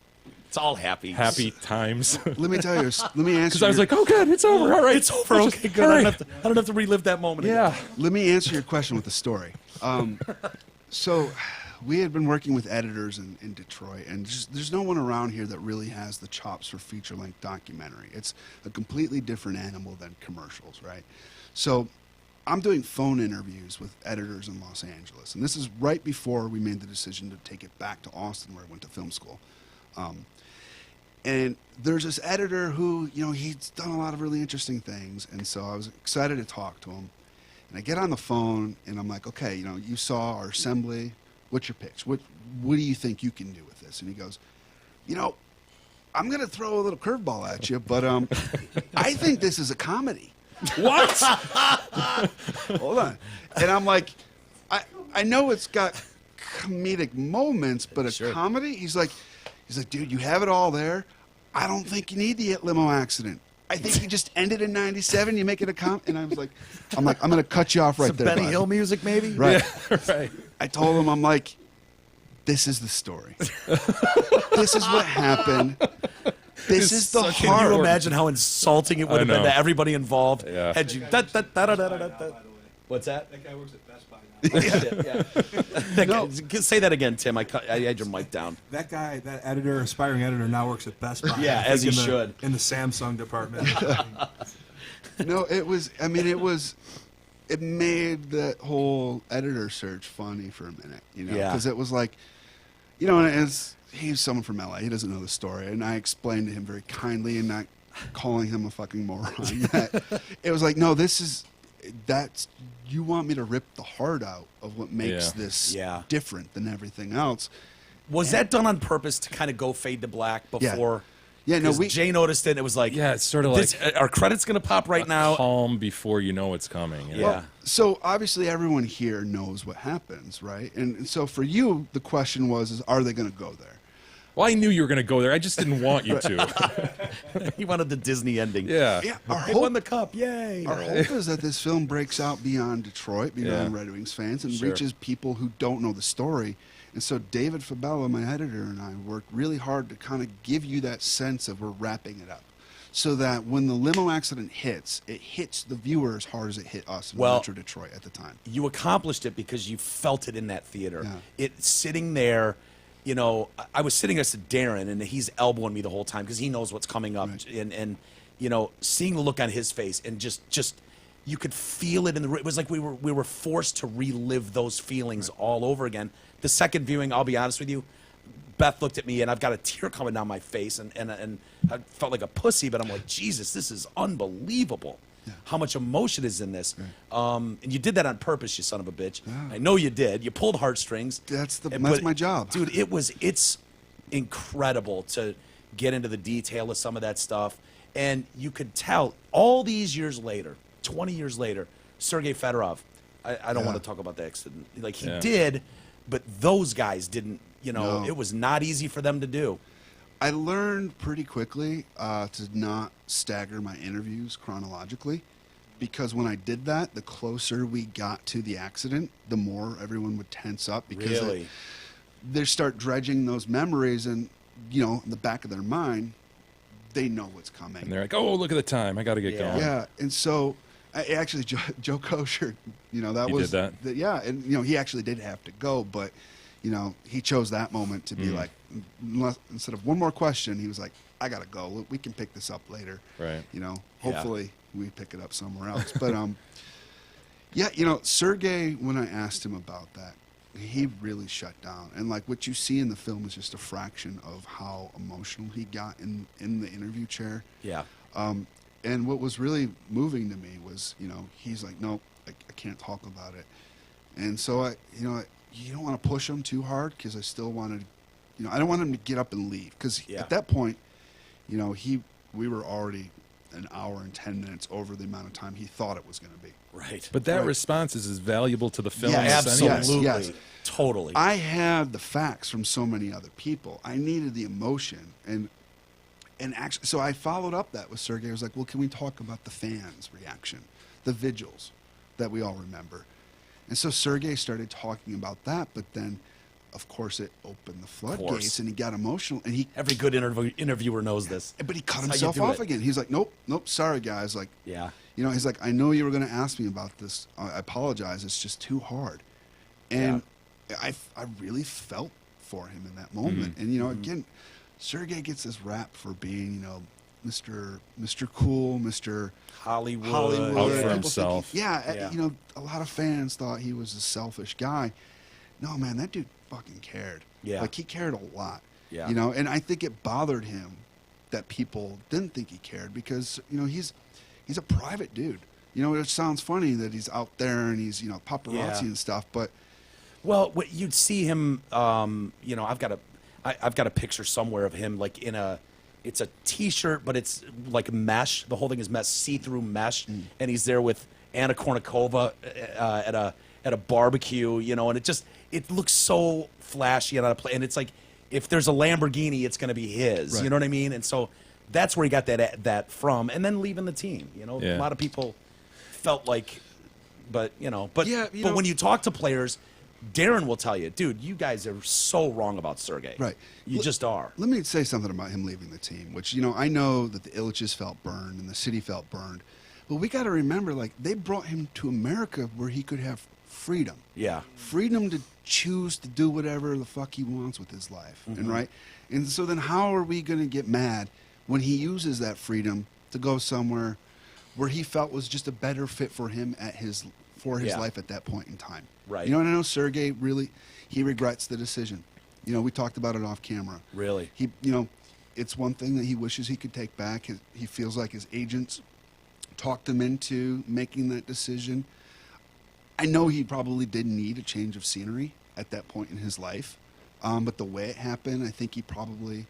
it's all happy. happy times? Let me tell you. Let me answer. Because I was like, oh, good, it's over. All right, It's over. Okay, good. all I, right. don't have to relive that moment again. Yeah. Let me answer your question with a story. So we had been working with editors in Detroit, and just, there's no one around here that really has the chops for feature-length documentary. It's a completely different animal than commercials, right? So I'm doing phone interviews with editors in Los Angeles, and this is right before we made the decision to take it back to Austin, where I went to film school. And there's this editor who, he's done a lot of really interesting things, and so I was excited to talk to him. And I get on the phone, and I'm like, okay, you saw our assembly. What's your pitch? What do you think you can do with this? And he goes, I'm going to throw a little curveball at you, but I think this is a comedy. What? Hold on. And I'm like, I know it's got comedic moments, but a comedy? He's like, dude, you have it all there. I don't think you need the limo accident. I think you just ended in '97. You make it a and I was like, I'm going to cut you off right Some there. Benny bud. Hill music, maybe? Right. Right. I told him, I'm like, this is the story. This is what happened. This is the Can heart. you imagine how insulting it would have been know. to everybody involved? Yeah. Had you What's that? That guy works at Best Buy now. That guy- say that again, Tim. I had your mic down. That guy, that editor, aspiring editor, now works at Best Buy. Yeah, I as think he in the- should. In the Samsung department. No, it made that whole editor search funny for a minute, Yeah. because it was like, and he's someone from LA, he doesn't know the story, and I explained to him very kindly and not calling him a fucking moron. That it was like, no, that's you want me to rip the heart out of what makes Yeah. this Yeah. different than everything else. Was that done on purpose to kind of go fade to black before? Yeah, no, 'Cause Jay noticed it. And it was like, Yeah, it's sort of like our credits going to pop right now. calm before you know it's coming. Yeah. Well, so obviously everyone here knows what happens, right? And so for you, the question was, are they going to go there? Well, I knew you were going to go there. I just didn't want you to. He wanted the Disney ending. Yeah. Yeah, our They hope, won the cup. Yay. our hope is that this film breaks out beyond Detroit, beyond Yeah. Red Wings fans, and Sure. reaches people who don't know the story. And so David Fabella, my editor, and I worked really hard to kind of give you that sense of we're wrapping it up. So that when the limo accident hits, it hits the viewer as hard as it hit us in Well- Metro Detroit at the time. You accomplished it because you felt it in that theater. Yeah. It sitting there, I was sitting next to Darren, and he's elbowing me the whole time because he knows what's coming up, Right. and seeing the look on his face, and just you could feel it in the. It was like we were forced to relive those feelings all over again. The second viewing, I'll be honest with you, Beth looked at me, and I've got a tear coming down my face, and I felt like a pussy, but I'm like, Jesus, this is unbelievable. How much emotion is in this. And you did that on purpose, you son of a bitch. Yeah. I know you did. You pulled heartstrings. That's But, my job. Dude, it's incredible to get into the detail of some of that stuff. And you could tell all these years later, 20 years later, Sergei Fedorov, I don't Yeah. want to talk about the accident. Like, he Yeah. did, but those guys didn't, you know, No. it was not easy for them to do. I learned pretty quickly to not stagger my interviews chronologically, because when I did that, the closer we got to the accident, the more everyone would tense up because Really? they start dredging those memories, and you know, in the back of their mind, they know what's coming. And they're like, "Oh, look at the time! I got to get Yeah. going." Yeah, and so actually, Joe Kosher, you know, that He was did that? yeah, and you know, he actually did have to go, but you know, he chose that moment to be like, instead of one more question, he was like, "I gotta go. We can pick this up later." Right. You know, Yeah. hopefully we pick it up somewhere else. But yeah, you know, Sergey, when I asked him about that, he really shut down. And like what you see in the film is just a fraction of how emotional he got in the interview chair. Yeah. And what was really moving to me was, you know, he's like, "No, I can't talk about it." And so you don't want to push him too hard, because I still wanted, you know, I don't want him to get up and leave, because Yeah. at that point, you know, we were already an hour and 10 minutes over the amount of time he thought it was going to be. Right. But that Right. response is as valuable to the film Yes, as anything. Absolutely. yes. Totally. I had the facts from so many other people. I needed the emotion, and actually, so I followed up that with Sergey. I was like, "Well, can we talk about the fans' reaction, the vigils that we all remember?" And so Sergey started talking about that, but then, of course, it opened the floodgates, and he got emotional, and Every good interviewer knows this. but he cut That's how you himself do off it. again. He's like, "Nope, sorry guys." Like, Yeah. you know, he's like, "I know you were going to ask me about this. I apologize. It's just too hard." And I really felt for him in that moment. And, you know, again, Sergey gets this rap for being, you know, Mr. Cool, Mr. Hollywood. Out for People think himself. you know, a lot of fans thought he was a selfish guy. No, man, that dude fucking cared. Yeah. Like, he cared a lot. Yeah. You know, and I think it bothered him that people didn't think he cared, because, you know, he's a private dude. You know, it sounds funny that he's out there and he's, you know, paparazzi Yeah. and stuff, but Well, you'd see him. You know, I've got a picture somewhere of him, like it's a T-shirt, but it's like mesh. The whole thing is mesh, see-through mesh, and he's there with Anna Kournikova at a barbecue. You know, and it looks so flashy and out of place. And it's like, if there's a Lamborghini, it's going to be his. Right. You know what I mean? And so that's where he got that from. And then leaving the team. You know, Yeah. a lot of people felt like, but Yeah, you know- when you talk to players, Darren will tell you, dude, you guys are so wrong about Sergey. Right. You just are. let me say something about him leaving the team, which, you know, I know that the Illiches felt burned and the city felt burned, but we got to remember, like, they brought him to America where he could have freedom. Yeah. Freedom to choose to do whatever the fuck he wants with his life. And right? And so then how are we going to get mad when he uses that freedom to go somewhere where he felt was just a better fit for him for his Yeah. life at that point in time? Right. You know, and I know Sergey really, he regrets the decision. You know, we talked about it off camera. Really? He, you know, it's one thing that he wishes he could take back. He feels like his agents talked him into making that decision. I know he probably did need a change of scenery at that point in his life, but the way it happened, I think he probably,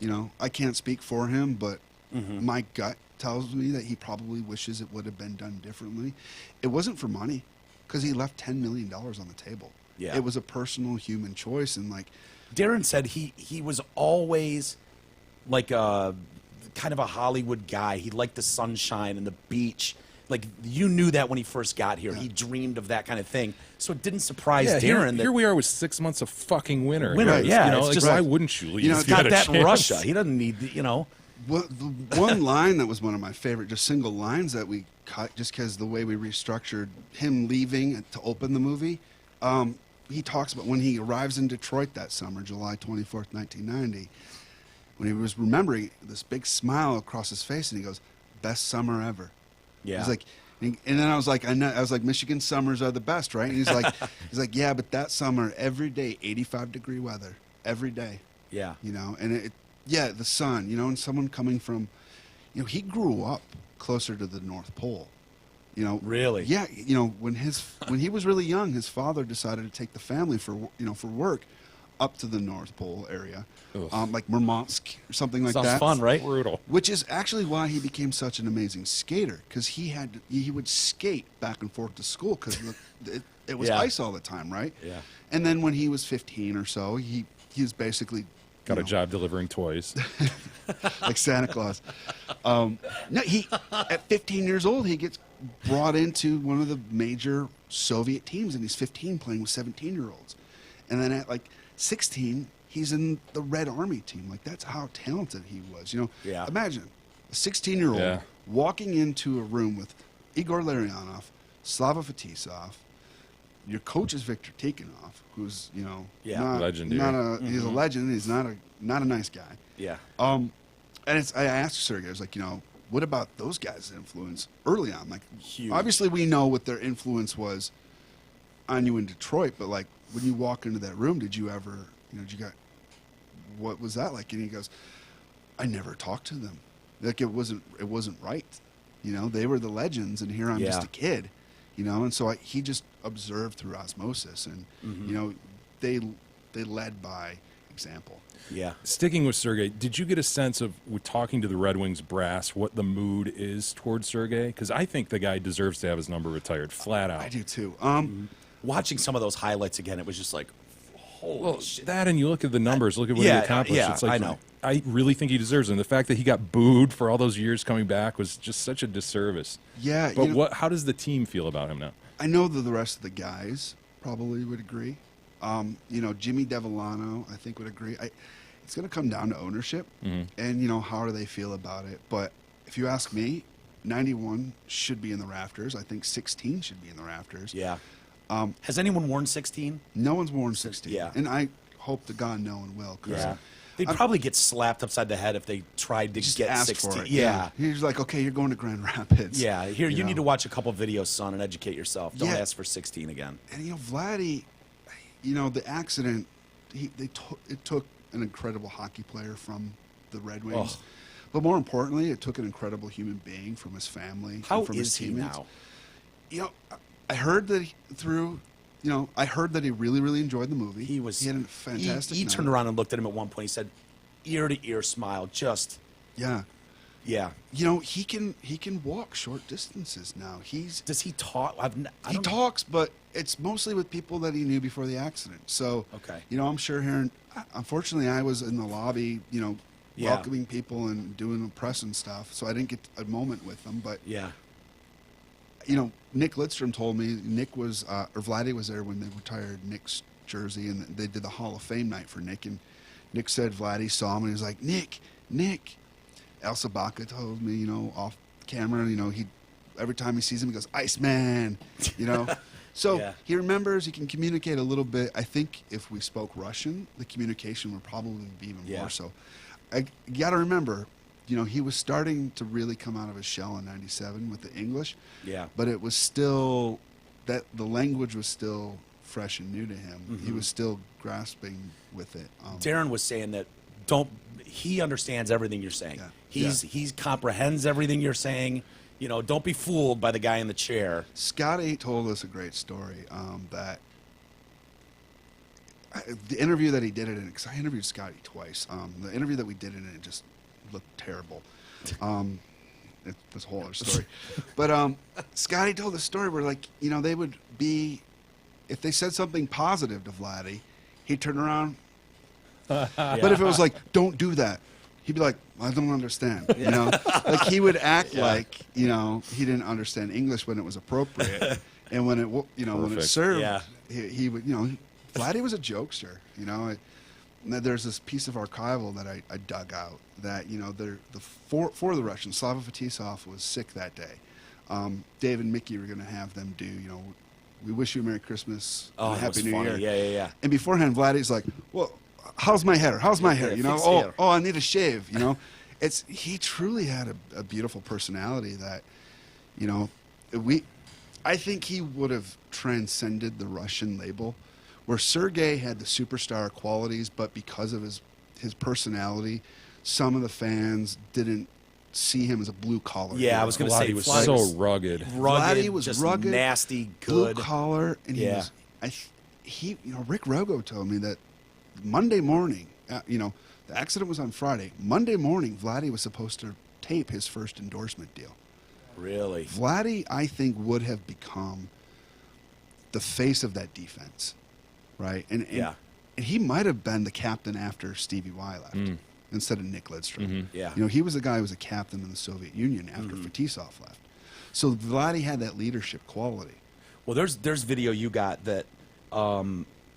you know, I can't speak for him, but my gut tells me that he probably wishes it would have been done differently. It wasn't for money, because he left $10 million on the table. Yeah. It was a personal human choice, and like, Darren said he was always like a kind of a Hollywood guy. He liked the sunshine and the beach. Like, you knew that when he first got here. He dreamed of that kind of thing. So it didn't surprise Yeah, Darren that here we are with 6 months of fucking winter. Winter, It's, yeah, You know, it's like, just why like- wouldn't you leave? You know, if got had a that in chance? Russia. He doesn't need, you know. well, the one line that was one of my favorite, just single lines that we cut, just because the way we restructured him leaving to open the movie. He talks about when he arrives in Detroit that summer, July 24th, 1990, when he was remembering this big smile across his face, and he goes, "Best summer ever." Yeah. He's like, and then I was like, Michigan summers are the best, right? And he's like, yeah, but that summer, every day, 85-degree weather, every day. Yeah. You know, and yeah, the sun, you know, and someone coming from, you know, he grew up closer to the North Pole. You know, Really? Yeah, you know, when he was really young, his father decided to take the family for work up to the North Pole area, Ugh. like Murmansk or something like Sounds that. fun, right? Brutal. Which is actually why he became such an amazing skater, because he would skate back and forth to school because it was Yeah. ice all the time, right? Yeah. And then when he was 15 or so, he was basically Got you a know, job delivering toys. like Santa Claus. No, he at 15 years old he gets brought into one of the major Soviet teams, and he's 15 playing with 17-year-olds, and then at like 16 he's in the Red Army team. Like that's how talented he was. You know, Yeah. Imagine a 16-year-old Yeah. walking into a room with Igor Larionov, Slava Fetisov. Your coach is Viktor Tikhonov, who's Yeah. not, Legendary. not a he's a legend. He's not a nice guy. Yeah. And I asked Sergey, I was like, what about those guys' influence early on? Like, Huge. obviously we know what their influence was on you in Detroit, but like when you walk into that room, did you ever, what was that like? And he goes, I never talked to them. Like it wasn't right. They were the legends, and here I'm just Yeah. a kid, and so he just observed through osmosis, and they led by example. Yeah. Sticking with Sergey, did you get a sense of, with talking to the Red Wings brass, what the mood is towards Sergey? Because I think the guy deserves to have his number retired, flat out. I do too. Watching some of those highlights again, it was just like, holy Well, shit. that, and you look at the numbers, look at what he Yeah, accomplished. yeah, It's like, I know. I really think he deserves it. And the fact that he got booed for all those years coming back was just such a disservice. Yeah, But how does the team feel about him now? I know that the rest of the guys probably would agree. Jimmy Devellano, I think, would agree. It's going to come down to ownership and, how do they feel about it. But if you ask me, 91 should be in the rafters. I think 16 should be in the rafters. Yeah. Has anyone worn 16? No one's worn 16. Yeah. And I hope to God no one will. 'Cause They'd probably get slapped upside the head if they tried to just get ask 16. for it. Yeah. He's like, okay, you're going to Grand Rapids. Yeah. Here, you know? need to watch a couple videos, son, and educate yourself. Don't Yeah. ask for 16 again. And Vladdy, the accident, it took an incredible hockey player from the Red Wings, Oh. but more importantly, it took an incredible human being from his family. How and from his is he teammates. now? I heard that I heard that he really, really enjoyed the movie. He was. He had a fantastic. He night. turned around and looked at him at one point. He said, ear to ear smile. Just Yeah. yeah. He can walk short distances now. Does he talk? I He don't know. talks, but it's mostly with people that he knew before the accident. So, Okay. I'm sure hearing. Unfortunately, I was in the lobby, Yeah. welcoming people and doing the press and stuff. So I didn't get a moment with them. But Yeah. Nick Lidstrom told me Nick was or Vladdy was there when they retired Nick's jersey, and they did the Hall of Fame night for Nick. And Nick said Vladdy saw him and he was like, Nick. El Sabaka told me, off camera, he every time he sees him, he goes, Iceman, So Yeah. he remembers, he can communicate a little bit. I think if we spoke Russian, the communication would probably be even Yeah. more so. You got to remember, he was starting to really come out of his shell in '97 with the English. Yeah. But it was still, that the language was still fresh and new to him. Mm-hmm. He was still grasping with it. Darren was saying that he understands everything you're saying. Yeah. He comprehends everything you're saying. Don't be fooled by the guy in the chair. Scotty told us a great story that the interview that he did it in, because I interviewed Scotty twice. The interview that we did in it just looked terrible. It's a whole other story. But Scotty told the story where, they would be, if they said something positive to Vladdy, he'd turn around. But if it was like, don't do that, he'd be like, I don't understand. Like he would act like, he didn't understand English when it was appropriate. And when it, when it Perfect. served, Yeah. he would, Vladdy was a jokester, There's this piece of archival that I dug out that, for the Russians, Slava Fetisov was sick that day. Dave and Mickey were going to have them do, we wish you a Merry Christmas and a that Happy was New funny. Year. Yeah. And beforehand, Vladdy's like, well, how's my hair? How's my hair? fix hair. Oh, I need a shave. He truly had a beautiful personality that, I think he would have transcended the Russian label, where Sergey had the superstar qualities, but because of his personality, some of the fans didn't see him as a blue collar. Yeah, I was going to say He was Vladdy so was rugged. Vladdy was just rugged, nasty, blue good. collar, and Yeah. Rick Rogo told me that Monday morning, the accident was on Friday. Monday morning, Vladdy was supposed to tape his first endorsement deal. Really? Vladdy, I think, would have become the face of that defense, right? And he might have been the captain after Stevie Y left instead of Nick Lidstrom. Yeah. He was the guy who was a captain in the Soviet Union after Fetisov left. So Vladdy had that leadership quality. Well, there's video you got that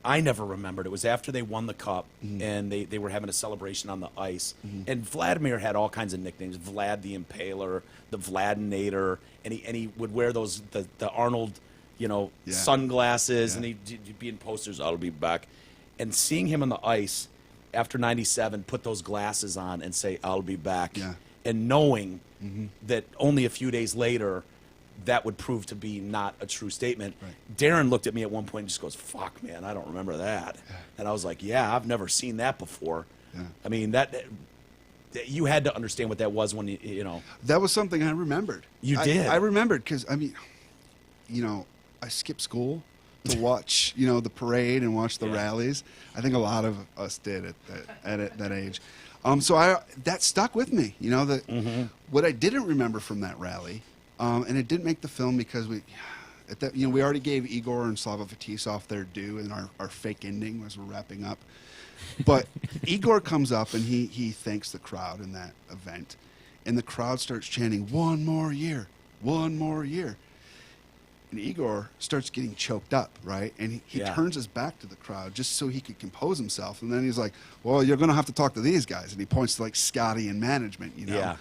I never remembered. It was after they won the cup, and they were having a celebration on the ice. And Vladimir had all kinds of nicknames: Vlad the Impaler, the Vladinator, and he would wear those the Arnold, sunglasses, and he'd be in posters. I'll be back. And seeing him on the ice after '97, put those glasses on and say, "I'll be back," and knowing that only a few days later, that would prove to be not a true statement. Right. Darren looked at me at one point and just goes, "Fuck, man, I don't remember that." Yeah. And I was like, "Yeah, I've never seen that before." Yeah. I mean, that you had to understand what that was when you know. That was something I remembered. You did. I remembered because I skipped school to watch the parade and watch the rallies. I think a lot of us did at that age. So that stuck with me. What I didn't remember from that rally. And it didn't make the film because we already gave Igor and Slava Fetisov their due in our fake ending as we're wrapping up. But Igor comes up and he thanks the crowd in that event. And the crowd starts chanting, "1 more year, 1 more year." And Igor starts getting choked up, right? And he turns his back to the crowd just so he could compose himself. And then he's like, "Well, you're going to have to talk to these guys." And he points to Scotty and management, Yeah.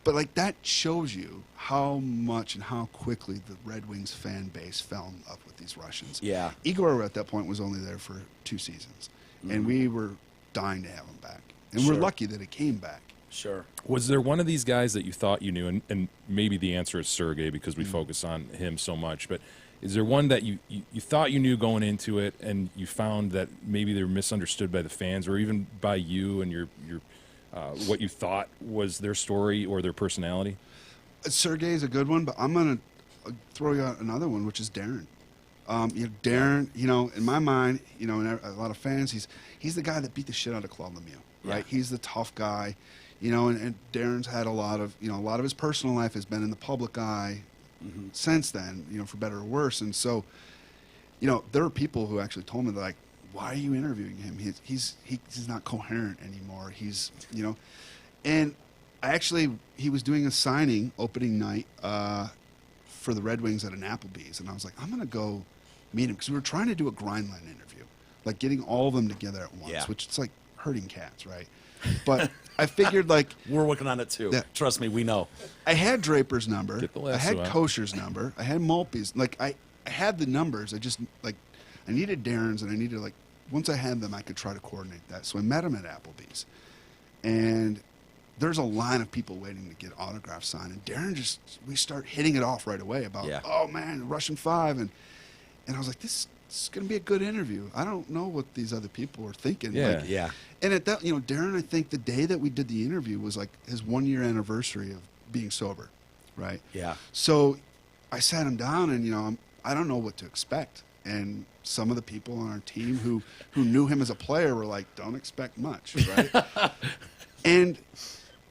But that shows you how much and how quickly the Red Wings fan base fell in love with these Russians. Yeah. Igor at that point was only there for 2 seasons, and we were dying to have him back. And we're lucky that he came back. Sure. Was there one of these guys that you thought you knew, and maybe the answer is Sergei because we focus on him so much, but is there one that you thought you knew going into it and you found that maybe they were misunderstood by the fans or even by you and your what you thought was their story or their personality? Sergei's a good one, but I'm going to throw you out another one, which is Darren. Darren, in my mind, and a lot of fans, he's the guy that beat the shit out of Claude Lemieux, right? He's the tough guy, and Darren's had a lot of his personal life has been in the public eye since then, for better or worse. And so, there are people who actually told me, like, "Why are you interviewing him? He's not coherent anymore." And he was doing a signing opening night for the Red Wings at an Applebee's, and I was like, I'm going to go meet him because we were trying to do a Grindline interview, like getting all of them together at once, which it's like herding cats, right? But I figured we're working on it too. Yeah. Trust me, we know. I had Draper's number, Get the I had lasso out. Kosher's number, I had Maltby's. I had the numbers. I needed Darren's, and I needed once I had them, I could try to coordinate that. So I met him at Applebee's, and there's a line of people waiting to get autographs signed. And Darren we start hitting it off right away about, oh man, Russian 5, and I was like, this is going to be a good interview. I don't know what these other people are thinking. Yeah. And at that, Darren, I think the day that we did the interview was his 1-year anniversary of being sober, right? Yeah. So I sat him down, and I don't know what to expect. And some of the people on our team who knew him as a player were like, don't expect much, right? And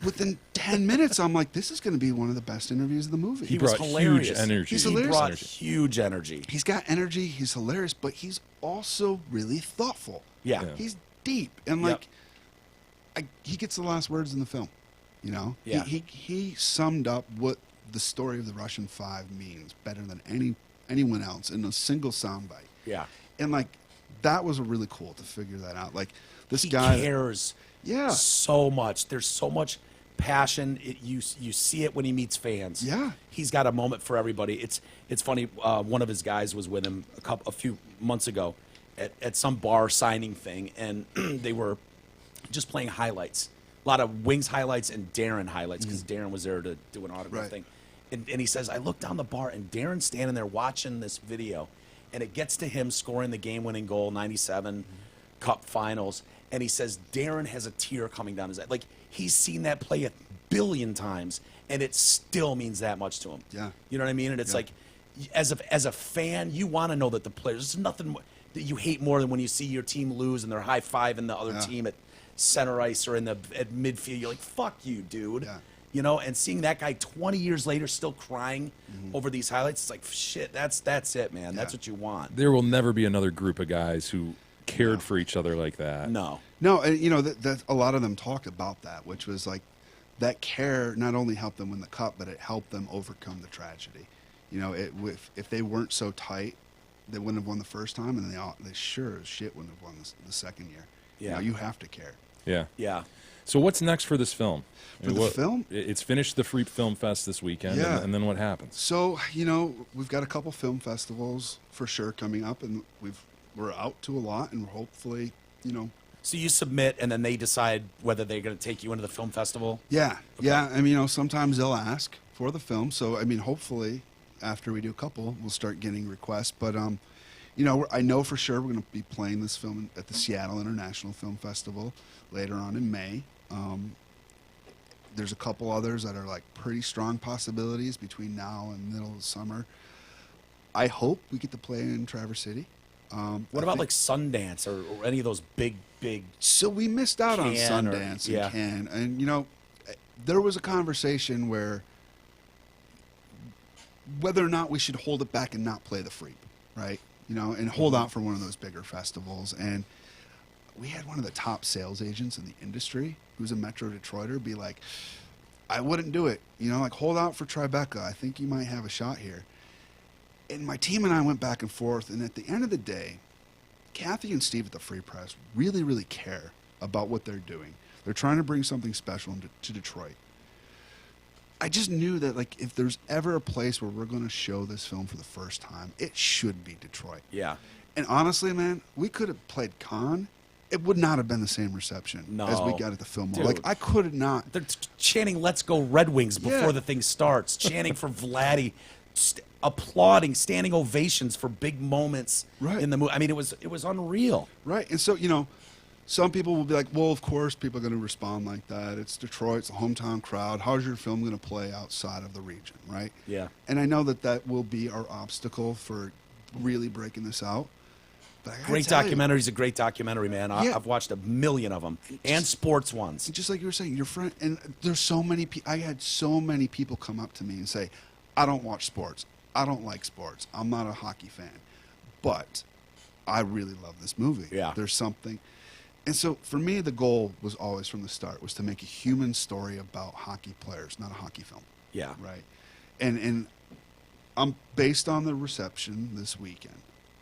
within 10 minutes, I'm like, this is going to be one of the best interviews of the movie. He was brought hilarious. huge energy. He's He hilarious. brought huge energy. He's got energy. He's hilarious, but he's also really thoughtful. Yeah. He's deep. And, he gets the last words in the film, Yeah. He summed up what the story of the Russian 5 means better than anyone else in a single soundbite. Yeah. And, that was really cool to figure that out. This He guy cares Yeah. so much. There's so much passion. You see it when he meets fans. Yeah. He's got a moment for everybody. It's funny. One of his guys was with him a few months ago at some bar signing thing, and they were just playing highlights. A lot of Wings highlights and Darren highlights because Darren was there to do an autograph Right. thing. And he says, I look down the bar, and Darren's standing there watching this video, and it gets to him scoring the game-winning goal, 97 Cup Finals, and he says, Darren has a tear coming down his eye. He's seen that play 1 billion times, and it still means that much to him. Yeah. You know what I mean? And it's as a fan, you want to know that the players, there's nothing, that you hate more than when you see your team lose and they're high-fiving the other team at center ice or at midfield. You're like, fuck you, dude. Yeah. You know, and seeing that guy 20 years later still crying over these highlights, it's like, shit, that's it, man. That's what you want. There will never be another group of guys who cared for each other like that. No. No, and you know that a lot of them talked about that, which was like that care not only helped them win the cup, but it helped them overcome the tragedy. You know, if they weren't so tight, they wouldn't have won the first time, and they sure as shit wouldn't have won the second year. Yeah. You know, you have to care. Yeah. Yeah. So what's next for this film? For the film? It's finished the Free Film Fest this weekend, Yeah. and then what happens? So, you know, we've got a couple film festivals for sure coming up, and we're out to a lot, and hopefully, you know. So you submit, and then they decide whether they're going to take you into the film festival? Yeah, yeah. I mean, you know, sometimes they'll ask for the film. So, I mean, hopefully, after we do a couple, we'll start getting requests. But, you know, I know for sure we're going to be playing this film at the Seattle International Film Festival later on in May. There's a couple others that are like pretty strong possibilities between now and middle of summer. I hope we get to play in Traverse City. What about like Sundance or any of those big? So we missed out on Cannes or- Sundance yeah. and Cannes, and you know, there was a conversation where whether or not we should hold it back and not play the Freep, right? You know, and hold out for one of those bigger festivals. And we had one of the top sales agents in the industry, who's a Metro Detroiter, be like, "I wouldn't do it. You know, like hold out for Tribeca. I think you might have a shot here." And my team and I went back and forth, and at the end of the day, Kathy and Steve at the Free Press really, really care about what they're doing. They're trying to bring something special to Detroit. I just knew that, like, if there's ever a place where we're going to show this film for the first time, it should be Detroit. Yeah. And honestly, man, we could have played Cannes. It would not have been the same reception as we got at the Film Mall. Dude. Like, I could not. They're chanting "Let's go Red Wings" before Yeah. the thing starts. Chanting for Vladdy, applauding, standing ovations for big moments Right. in the movie. I mean, it was unreal. Right. And so, you know, some people will be like, well, of course people are going to respond like that. It's Detroit. It's a hometown crowd. How's your film going to play outside of the region, right? Yeah. And I know that will be our obstacle for really breaking this out. But I gotta Great tell you, documentary is a great documentary, man. Yeah. I've watched a million of them, and sports ones. just like you were saying, your friend, and there's so many I had so many people come up to me and say, I don't watch sports. I don't like sports. I'm not a hockey fan. But I really love this movie. Yeah. There's something. And so for me, the goal was always from the start was to make a human story about hockey players, not a hockey film. Yeah. Right. And I'm based on the reception this weekend.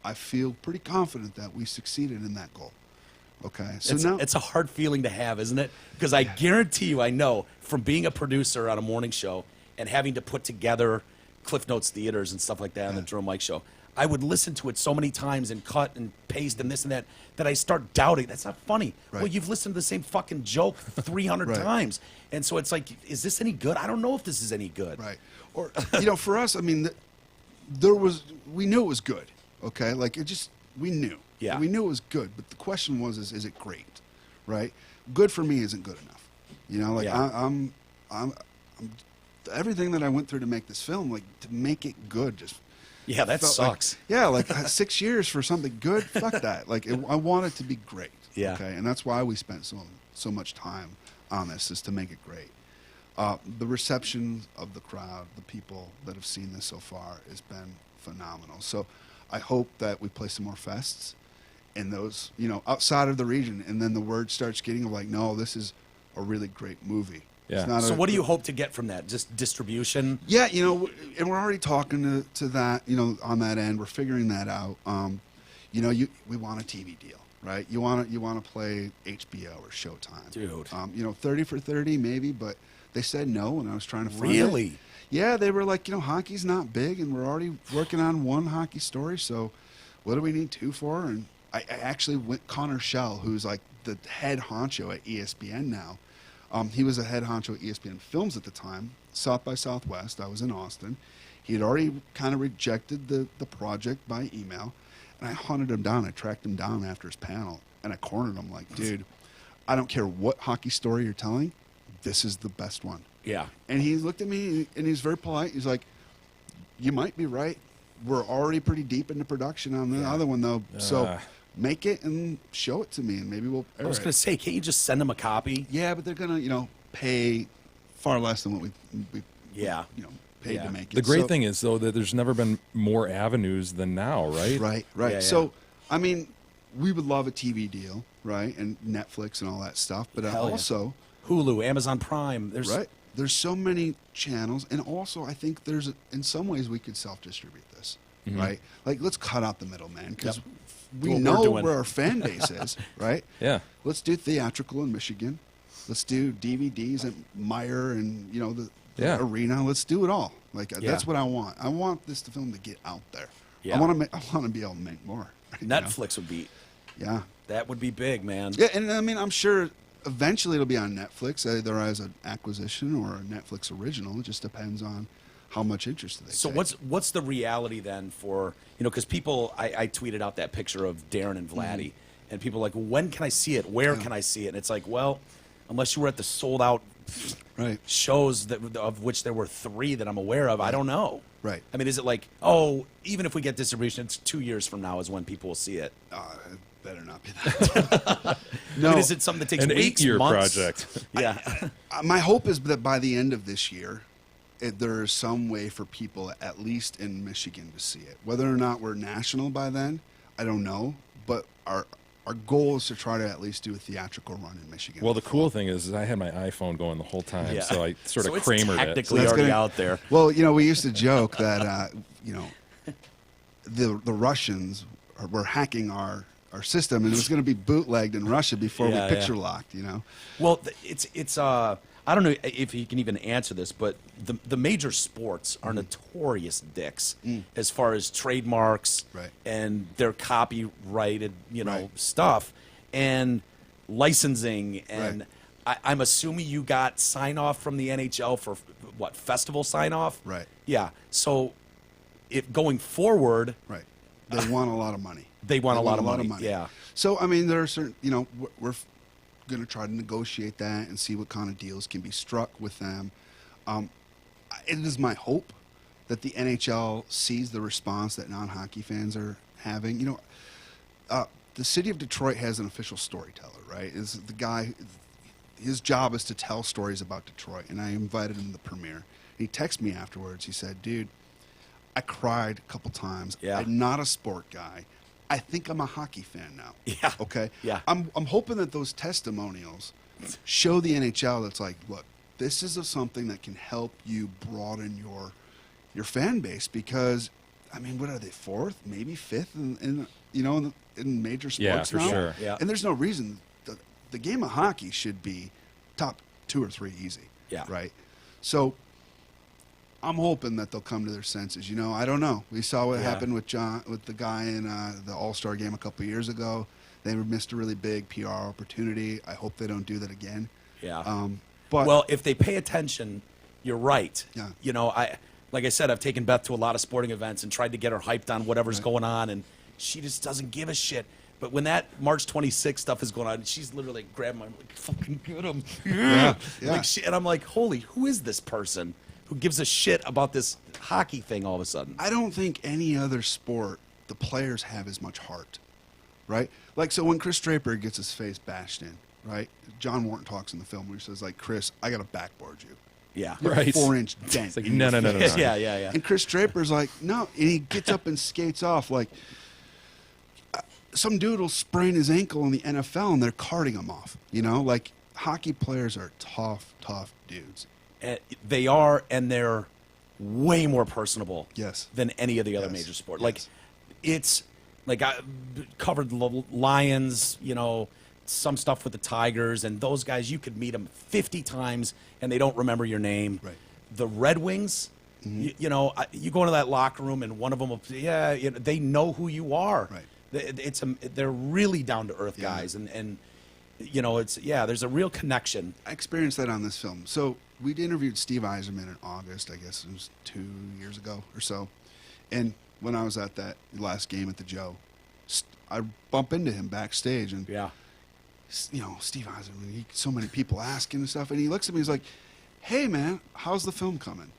I feel pretty confident that we succeeded in that goal. Okay. So now It's a hard feeling to have, isn't it? Because I guarantee you, I know from being a producer on a morning show and having to put together Cliff Notes theaters and stuff like that on the Jerome Mike show, I would listen to it so many times and cut and paste and this and that I start doubting. That's not funny. Right. Well, you've listened to the same fucking joke 300 Right. times. And so it's like, is this any good? I don't know if this is any good. Right. Or, you know, for us, I mean, we knew it was good. Okay. Like we knew. Yeah. We knew it was good. But the question was, is it great? Right. Good for me isn't good enough. You know, like Yeah. I'm everything that I went through to make this film, like to make it good, just Yeah, that felt sucks. like 6 years for something good. Fuck that. Like I want it to be great. Yeah. Okay. And that's why we spent so much time on this, is to make it great. The reception of the crowd, the people that have seen this so far, has been phenomenal. So I hope that we play some more fests in those, you know, outside of the region, and then the word starts getting of like, no, this is a really great movie. Yeah. It's not So what do you hope to get from that? Just distribution? Yeah, you know, and we're already talking to that, you know, on that end. We're figuring that out. You know, we want a TV deal, right? You want to play HBO or Showtime, Dude. You know, 30 for 30 maybe, but they said no when I was trying to find it. Really? Yeah, they were like, you know, hockey's not big, and we're already working on one hockey story, so what do we need two for? And I actually went, Connor Schell, who's like the head honcho at ESPN now. He was a head honcho at ESPN Films at the time, South by Southwest. I was in Austin. He had already kind of rejected the project by email, and I hunted him down. I tracked him down after his panel, and I cornered him like, dude, I don't care what hockey story you're telling, this is the best one. Yeah. And he looked at me, and he's very polite. He's like, you might be right, we're already pretty deep into production on the other one, though. So Ah. make it and show it to me, and maybe we'll air I was it. going to say, can't you just send them a copy? Yeah, but they're gonna, pay far less than what we Yeah. paid Yeah. to make it. The great So- thing is, though, that there's never been more avenues than now, right? Right. Yeah, So, I mean, we would love a TV deal, right, and Netflix and all that stuff, but Hell yeah. also, Hulu, Amazon Prime. There's right, there's so many channels, and also I think in some ways we could self-distribute this, right? Like, let's cut out the middleman because Yep. we What we're know doing. where our fan base is, right? Yeah. Let's do theatrical in Michigan. Let's do DVDs at Meyer and the Yeah. arena. Let's do it all. Like Yeah. that's what I want. I want this film to get out there. Yeah. I want to be able to make more. Netflix would be, Yeah. that would be big, man. Yeah, and I mean, I'm sure eventually it'll be on Netflix, either as an acquisition or a Netflix original. It just depends on how much interest they So take. what's the reality then for, because people, I tweeted out that picture of Darren and Vladdy, Mm-hmm. and people are like, when can I see it? Where can I see it? And it's like, well, unless you were at the sold out Right. shows of which there were 3 that I'm aware of, I don't know. Right. I mean, is it like, even if we get distribution, it's 2 years from now is when people will see it? It better not be that. No. I mean, is it something that takes An weeks, 8-year months? project. Yeah. My hope is that by the end of this year, there is some way for people, at least in Michigan, to see it. Whether or not we're national by then, I don't know. But our goal is to try to at least do a theatrical run in Michigan. Well, the cool thing is I had my iPhone going the whole time, Yeah. so I sort of So it's Kramered it. technically that's already gonna- out there. Well, we used to joke that the Russians were hacking our system, and it was going to be bootlegged in Russia before Yeah, we picture yeah. locked. Well, it's I don't know if you can even answer this, but the major sports are notorious dicks as far as trademarks Right. and their copyrighted Right. stuff and licensing and Right. I'm assuming you got sign off from the NHL for what, festival sign off? Right. Yeah. So if going forward, Right. They want a lot of money. They want a lot of money, yeah. So, I mean, there are certain, we're going to try to negotiate that and see what kind of deals can be struck with them. It is my hope that the NHL sees the response that non-hockey fans are having. The city of Detroit has an official storyteller, right? Is the guy, his job is to tell stories about Detroit, and I invited him to the premiere. He texted me afterwards. He said, dude, I cried a couple times. Yeah. I'm not a sport guy. I think I'm a hockey fan now. Yeah. Okay. Yeah. I'm hoping that those testimonials show the NHL that's like, look, this is something that can help you broaden your fan base because, I mean, what are they, 4th, maybe 5th in major sports Yeah, for now? sure. Yeah. And there's no reason the game of hockey should be top 2 or 3 easy. Yeah. Right. So I'm hoping that they'll come to their senses. I don't know. We saw what Yeah. happened with the guy in the All-Star game a couple of years ago. They missed a really big PR opportunity. I hope they don't do that again. Yeah. But Well, if they pay attention, you're right. Yeah. Like I said, I've taken Beth to a lot of sporting events and tried to get her hyped on whatever's going on, and she just doesn't give a shit. But when that March 26th stuff is going on, she's literally grabbing my like, fucking get him. Yeah. And I'm like, holy, who is this person who gives a shit about this hockey thing all of a sudden? I don't think any other sport the players have as much heart, right? Like, so when Chris Draper gets his face bashed in, right? John Morton talks in the film where he says, like, Chris, I got to backboard you. Yeah. You have a Right. 4-inch dent. It's like, in no, your no, no, no, face. no. Yeah. And Chris Draper's like, no. And he gets up and skates off. Like, some dude will sprain his ankle in the NFL and they're carting him off. Like, hockey players are tough dudes. They are, and they're way more personable Yes. than any of the other Yes. major sport. Yes. Like, it's like I covered the Lions, some stuff with the Tigers, and those guys, you could meet them 50 times and they don't remember your name. Right. The Red Wings, you go into that locker room and one of them will, they know who you are. Right. They're really down to earth Yeah. guys, and there's a real connection. I experienced that on this film. So we'd interviewed Steve Eiserman in August, I guess it was 2 years ago or so. And when I was at that last game at the Joe, I bump into him backstage and, Yeah. Steve Eiserman, so many people asking and stuff. And he looks at me, he's like, hey, man, how's the film coming?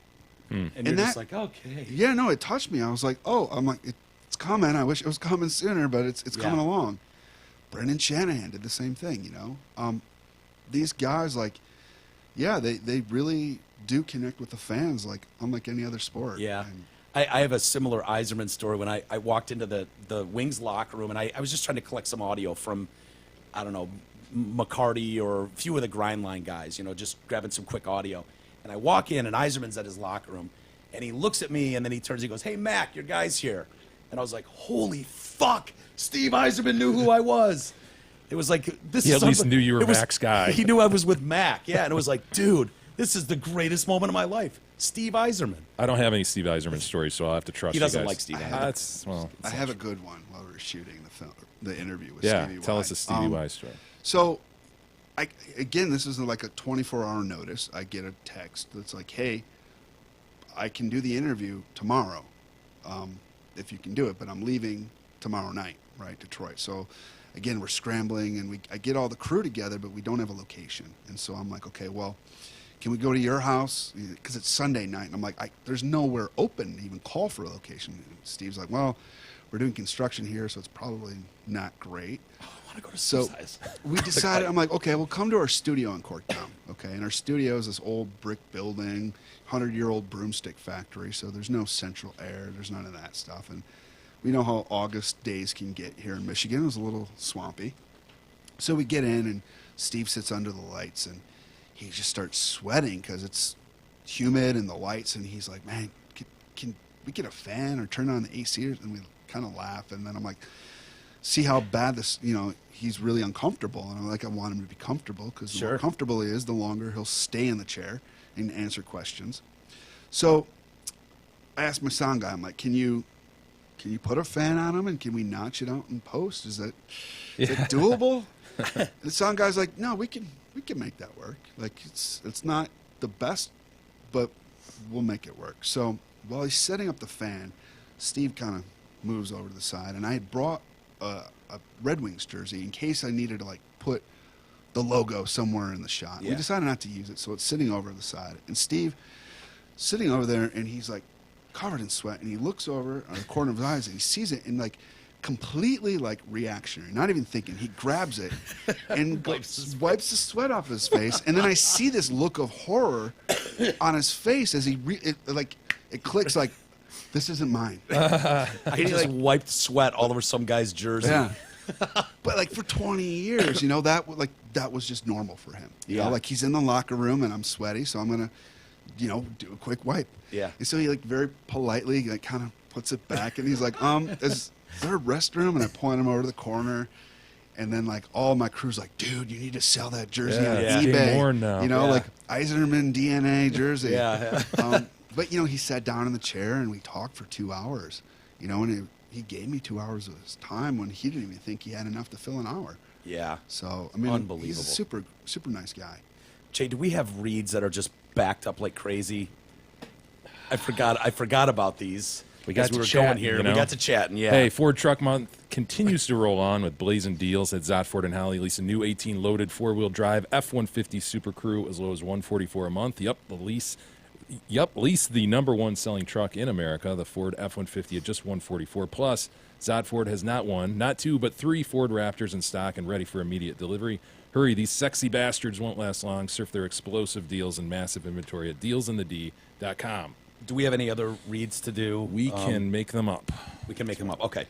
And you're that- just like, okay. Yeah, no, it touched me. I was like, I'm like, it's coming. I wish it was coming sooner, but it's coming along. Brendan Shanahan did the same thing, you know. These guys, like, yeah, they really do connect with the fans, like unlike any other sport. Yeah. And I have a similar Iserman story when I walked into the Wings locker room, and I was just trying to collect some audio from, I don't know, McCarty or a few of the grind line guys, you know, just grabbing some quick audio. And I walk in, and Iserman's at his locker room, and he looks at me, and then he turns, he goes, "Hey, Mac, your guy's here." And I was like, holy fuck, Steve Iserman knew who I was. It was like, this He is at least something- knew you were it was- Mac's guy. He knew I was with Mac, yeah. And it was like, dude, this is the greatest moment of my life. Steve Iserman. I don't have any Steve Eiserman stories, so I'll have to trust He you doesn't guys. like Steve Eiserman. That's, well, I have a good one while we were shooting the interview with yeah, Stevie tell Y. us a Stevie Y story. So, again, this is like a 24-hour notice. I get a text that's like, "Hey, I can do the interview tomorrow, if you can do it, but I'm leaving tomorrow night, right, Detroit." So, again, we're scrambling, and I get all the crew together, but we don't have a location. And so I'm like, okay, well, can we go to your house? Because it's Sunday night. And I'm like, there's nowhere open to even call for a location. And Steve's like, well, we're doing construction here, so it's probably not great. I want to go to So Steve's house. we decided, I'm like, okay, we'll come to our studio in Corktown, okay? And our studio is this old brick building, 100-year-old broomstick factory, so there's no central air, there's none of that stuff. And we know how August days can get here in Michigan. It was a little swampy. So we get in, and Steve sits under the lights, and he just starts sweating because it's humid and the lights, and he's like, man, can we get a fan or turn on the AC? And we kind of laugh, and then I'm like, see how bad this, you know, he's really uncomfortable. And I'm like, I want him to be comfortable, because the more comfortable he is, the longer he'll stay in the chair and answer questions. So I asked my sound guy, I'm like, can you put a fan on him, and can we notch it out in post? Is that doable? The sound guy's like, no, we can make that work. Like, it's not the best, but we'll make it work. So while he's setting up the fan, Steve kind of moves over to the side, and I had brought a Red Wings jersey in case I needed to, like, put the logo somewhere in the shot. Yeah. We decided not to use it, so it's sitting over the side. And Steve sitting over there, and he's like covered in sweat, and he looks over on the corner of his eyes, and he sees it, and like completely like reactionary, not even thinking. He grabs it and wipes the sweat off his face, and then I see this look of horror on his face as it clicks, like, this isn't mine. I just wiped sweat all over some guy's jersey. Yeah. But like for 20 years, you know, that was just normal for him. You know, like he's in the locker room and I'm sweaty, so I'm gonna, you know, do a quick wipe. Yeah. And so he like very politely like kind of puts it back, and he's like, is there a restroom? And I point him over to the corner, and then like all my crew's like, dude, you need to sell that jersey on it's eBay. getting worn now. You know, like Iserman DNA jersey. Yeah. But you know, he sat down in the chair and we talked for 2 hours. You know, and he gave me 2 hours of his time when he didn't even think he had enough to fill an hour. Yeah. So I mean, Unbelievable. He's a super nice guy. Jay, do we have reads that are just backed up like crazy? I forgot about these. We got as to were chatting, going here. you know? We got to chatting. Yeah. Hey, Ford Truck Month continues to roll on with blazing deals at Zott Ford and Holly. Lease a new 18-loaded four-wheel drive F-150 Super Crew as low as $144 a month. Lease the number one selling truck in America, the Ford F-150 at just $144. Plus, Zott Ford has not one, not two, but three Ford Raptors in stock and ready for immediate delivery. Hurry, these sexy bastards won't last long. Surf their explosive deals and massive inventory at dealsinthed.com. Do we have any other reads to do? We can make them up. We can make them up. Okay.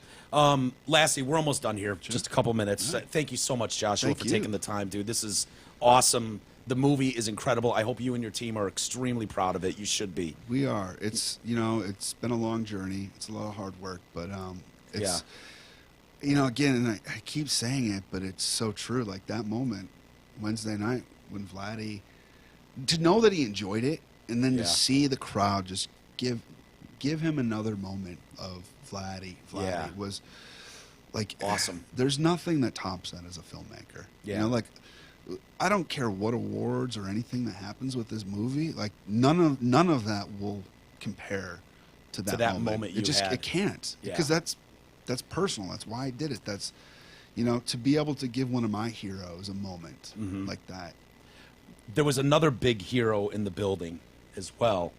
Lastly, we're almost done here. Just a couple minutes. Thank you so much, Joshua, Thank for you. taking the time, dude. This is awesome. The movie is incredible. I hope you and your team are extremely proud of it. You should be. We are. It's, you know, it's been a long journey. It's a lot of hard work, but it's, you know, again, and I keep saying it, but it's so true. Like that moment Wednesday night when Vladdy, to know that he enjoyed it, and then to see the crowd just give him another moment of Vladdy was like awesome. There's nothing that tops that as a filmmaker. Yeah. You know, like I don't care what awards or anything that happens with this movie. Like none of that will compare to that moment you it just had. It can't, Yeah. because that's personal. That's why I did it. That's, you know, to be able to give one of my heroes a moment like that. There was another big hero in the building as well.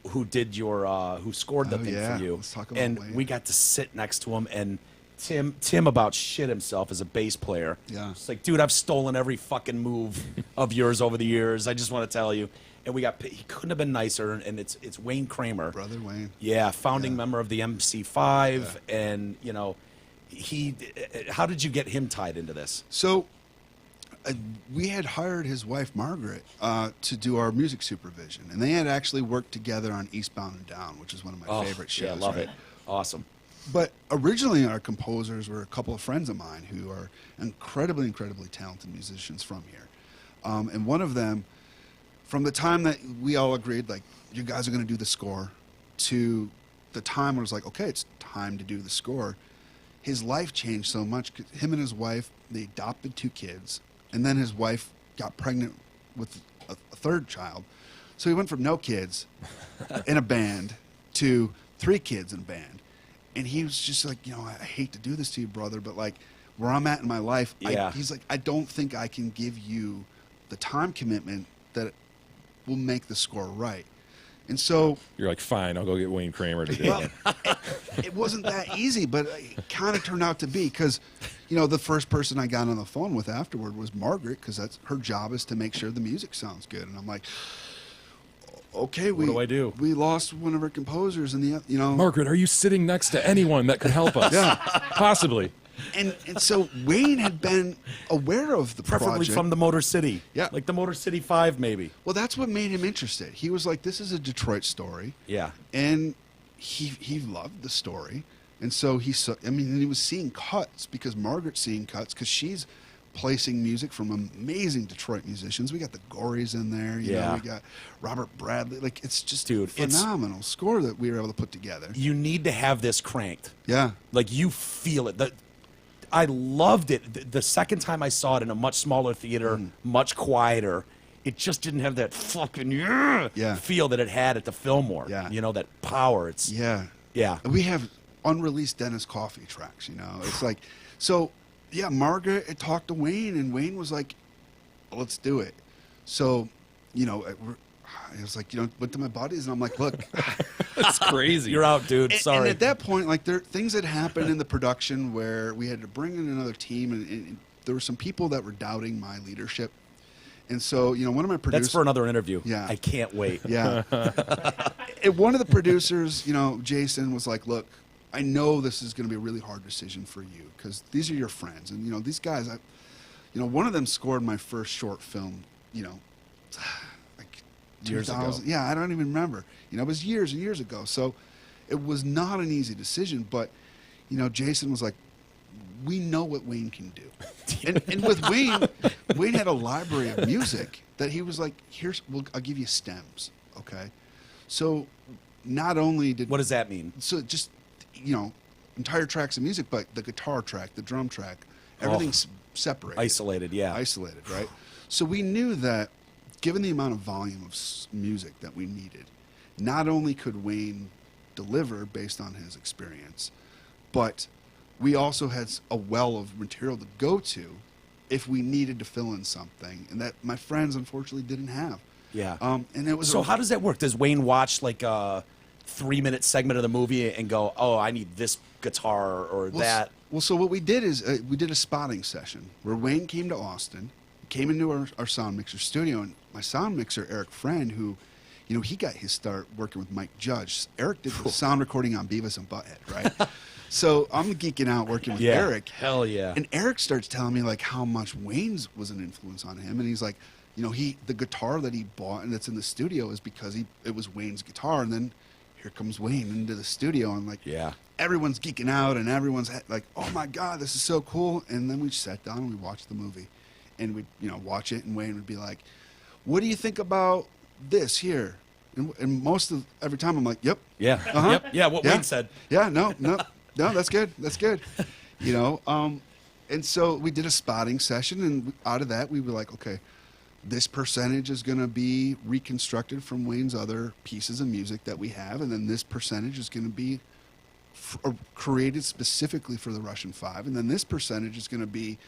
who did your who scored the Oh, thing yeah. for you, Let's talk about and Wayne. we got to sit next to him, and Tim about shit himself as a bass player. Yeah. It's like, dude, I've stolen every fucking move of yours over the years. I just want to tell you. And he couldn't have been nicer. And it's Wayne Kramer, Brother Wayne. yeah, founding Yeah. member of the MC5, and you know, how did you get him tied into this? So we had hired his wife Margaret to do our music supervision, and they had actually worked together on Eastbound and Down, which is one of my favorite shows. Yeah, love right? it. Awesome. But originally, our composers were a couple of friends of mine who are incredibly talented musicians from here. And one of them, from the time that we all agreed, like, you guys are going to do the score, to the time where it was like, okay, it's time to do the score, his life changed so much. 'Cause him and his wife, they adopted 2 kids, and then his wife got pregnant with a third child. So he went from no kids in a band to 3 kids in a band. And he was just like, I hate to do this to you, brother, but like where I'm at in my life, Yeah. he's like, I don't think I can give you the time commitment that will make the score right. And so You're like, fine, I'll go get Wayne Kramer to do it. it wasn't that easy, but it kind of turned out to be because, the first person I got on the phone with afterward was Margaret, because that's her job, is to make sure the music sounds good. And I'm like, okay, What do I do? We lost one of our composers, and Margaret, are you sitting next to anyone that could help us? Yeah. Possibly. And so Wayne had been aware of the Preferably project. from the Motor City. Yeah. Like the Motor City 5, maybe. Well, that's what made him interested. He was like, this is a Detroit story. Yeah. And he loved the story. And so he was seeing cuts, because Margaret's seeing cuts, because she's placing music from amazing Detroit musicians. We got the Gories in there. You know, we got Robert Bradley. Like, it's just Dude, phenomenal score that we were able to put together. You need to have this cranked. Yeah. Like, you feel it. I loved it. The second time I saw it in a much smaller theater, much quieter, it just didn't have that fucking feel that it had at the Fillmore. Yeah. That power. It's Yeah. Yeah. We have unreleased Dennis Coffey tracks, It's like, so, yeah, Margaret had talked to Wayne, and Wayne was like, let's do it. So, I was like, went to my buddies, and I'm like, look. That's crazy. You're out, dude. Sorry. And at that point, like, things had happened in the production where we had to bring in another team, and there were some people that were doubting my leadership. And so, one of my producers... That's for another interview. Yeah. I can't wait. Yeah. And one of the producers, Jason, was like, look, I know this is going to be a really hard decision for you, because these are your friends. And, these guys, one of them scored my first short film, like Years 2000. ago. Yeah, I don't even remember. It was years and years ago. So it was not an easy decision. But, Jason was like, we know what Wayne can do. And with Wayne had a library of music that he was like, I'll give you stems, okay? So not only did... What does that mean? So just, entire tracks of music, but the guitar track, the drum track, everything's separated. Isolated, yeah. Isolated, right? So we knew that given the amount of volume of music that we needed, not only could Wayne deliver based on his experience, but we also had a well of material to go to if we needed to fill in something, and that my friends unfortunately didn't have. Yeah. And it was So how does that work? Does Wayne watch like a 3-minute segment of the movie and go, "Oh, I need this guitar or that"? Well, so what we did is we did a spotting session where Wayne came to Austin, came into our sound mixer studio, and my sound mixer, Eric Friend, who, he got his start working with Mike Judge. Eric did the sound recording on Beavis and Butthead, right? So I'm geeking out working with Eric. Hell yeah. And Eric starts telling me like how much Wayne's was an influence on him, and he's like, the guitar that he bought and that's in the studio is because it was Wayne's guitar, and then here comes Wayne into the studio, and like, everyone's geeking out, and everyone's like, oh my God, this is so cool. And then we sat down and we watched the movie, and we'd watch it, and Wayne would be like, what do you think about this here? And every time I'm like, yep. Yeah. Yep. Yeah, what Wayne said. Yeah, no, that's good. That's good. And so we did a spotting session, and out of that, we were like, okay, this percentage is going to be reconstructed from Wayne's other pieces of music that we have, and then this percentage is going to be created specifically for the Russian Five, and then this percentage is going to be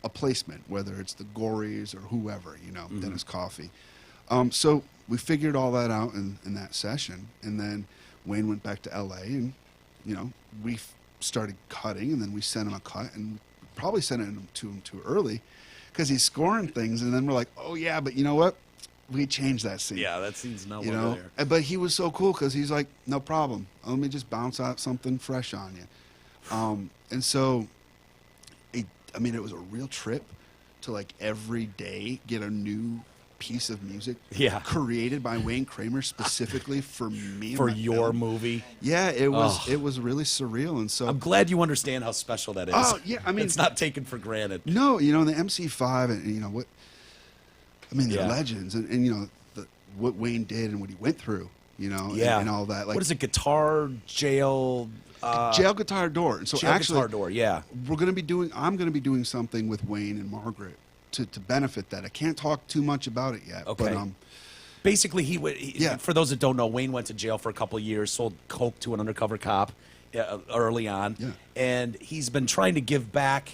a placement, whether it's the Gories or whoever, Dennis Coffey. So we figured all that out in that session, and then Wayne went back to L.A. and we started cutting, and then we sent him a cut, and probably sent it to him too early because he's scoring things, and then we're like, oh yeah, but you know what? We changed that scene. Yeah, that scene's no You longer know, there. but he was so cool because he's like, no problem. Let me just bounce out something fresh on you. And so, it was a real trip to like every day get a new piece of music created by Wayne Kramer specifically for me and For my your film. movie. Yeah, it was really surreal, and so I'm glad you understand how special that is. Oh, yeah, I mean- it's not taken for granted. no, the MC5 and what they're Yeah. legends, and what Wayne did and what he went through, Yeah. and all that. Like, what is it? Guitar, jail, jail guitar door. And so jail actually, guitar door. Yeah. I'm going to be doing something with Wayne and Margaret to benefit that. I can't talk too much about it yet. Okay. But, Basically, Yeah. for those that don't know, Wayne went to jail for a couple of years, sold coke to an undercover cop early on, Yeah. and he's been trying to give back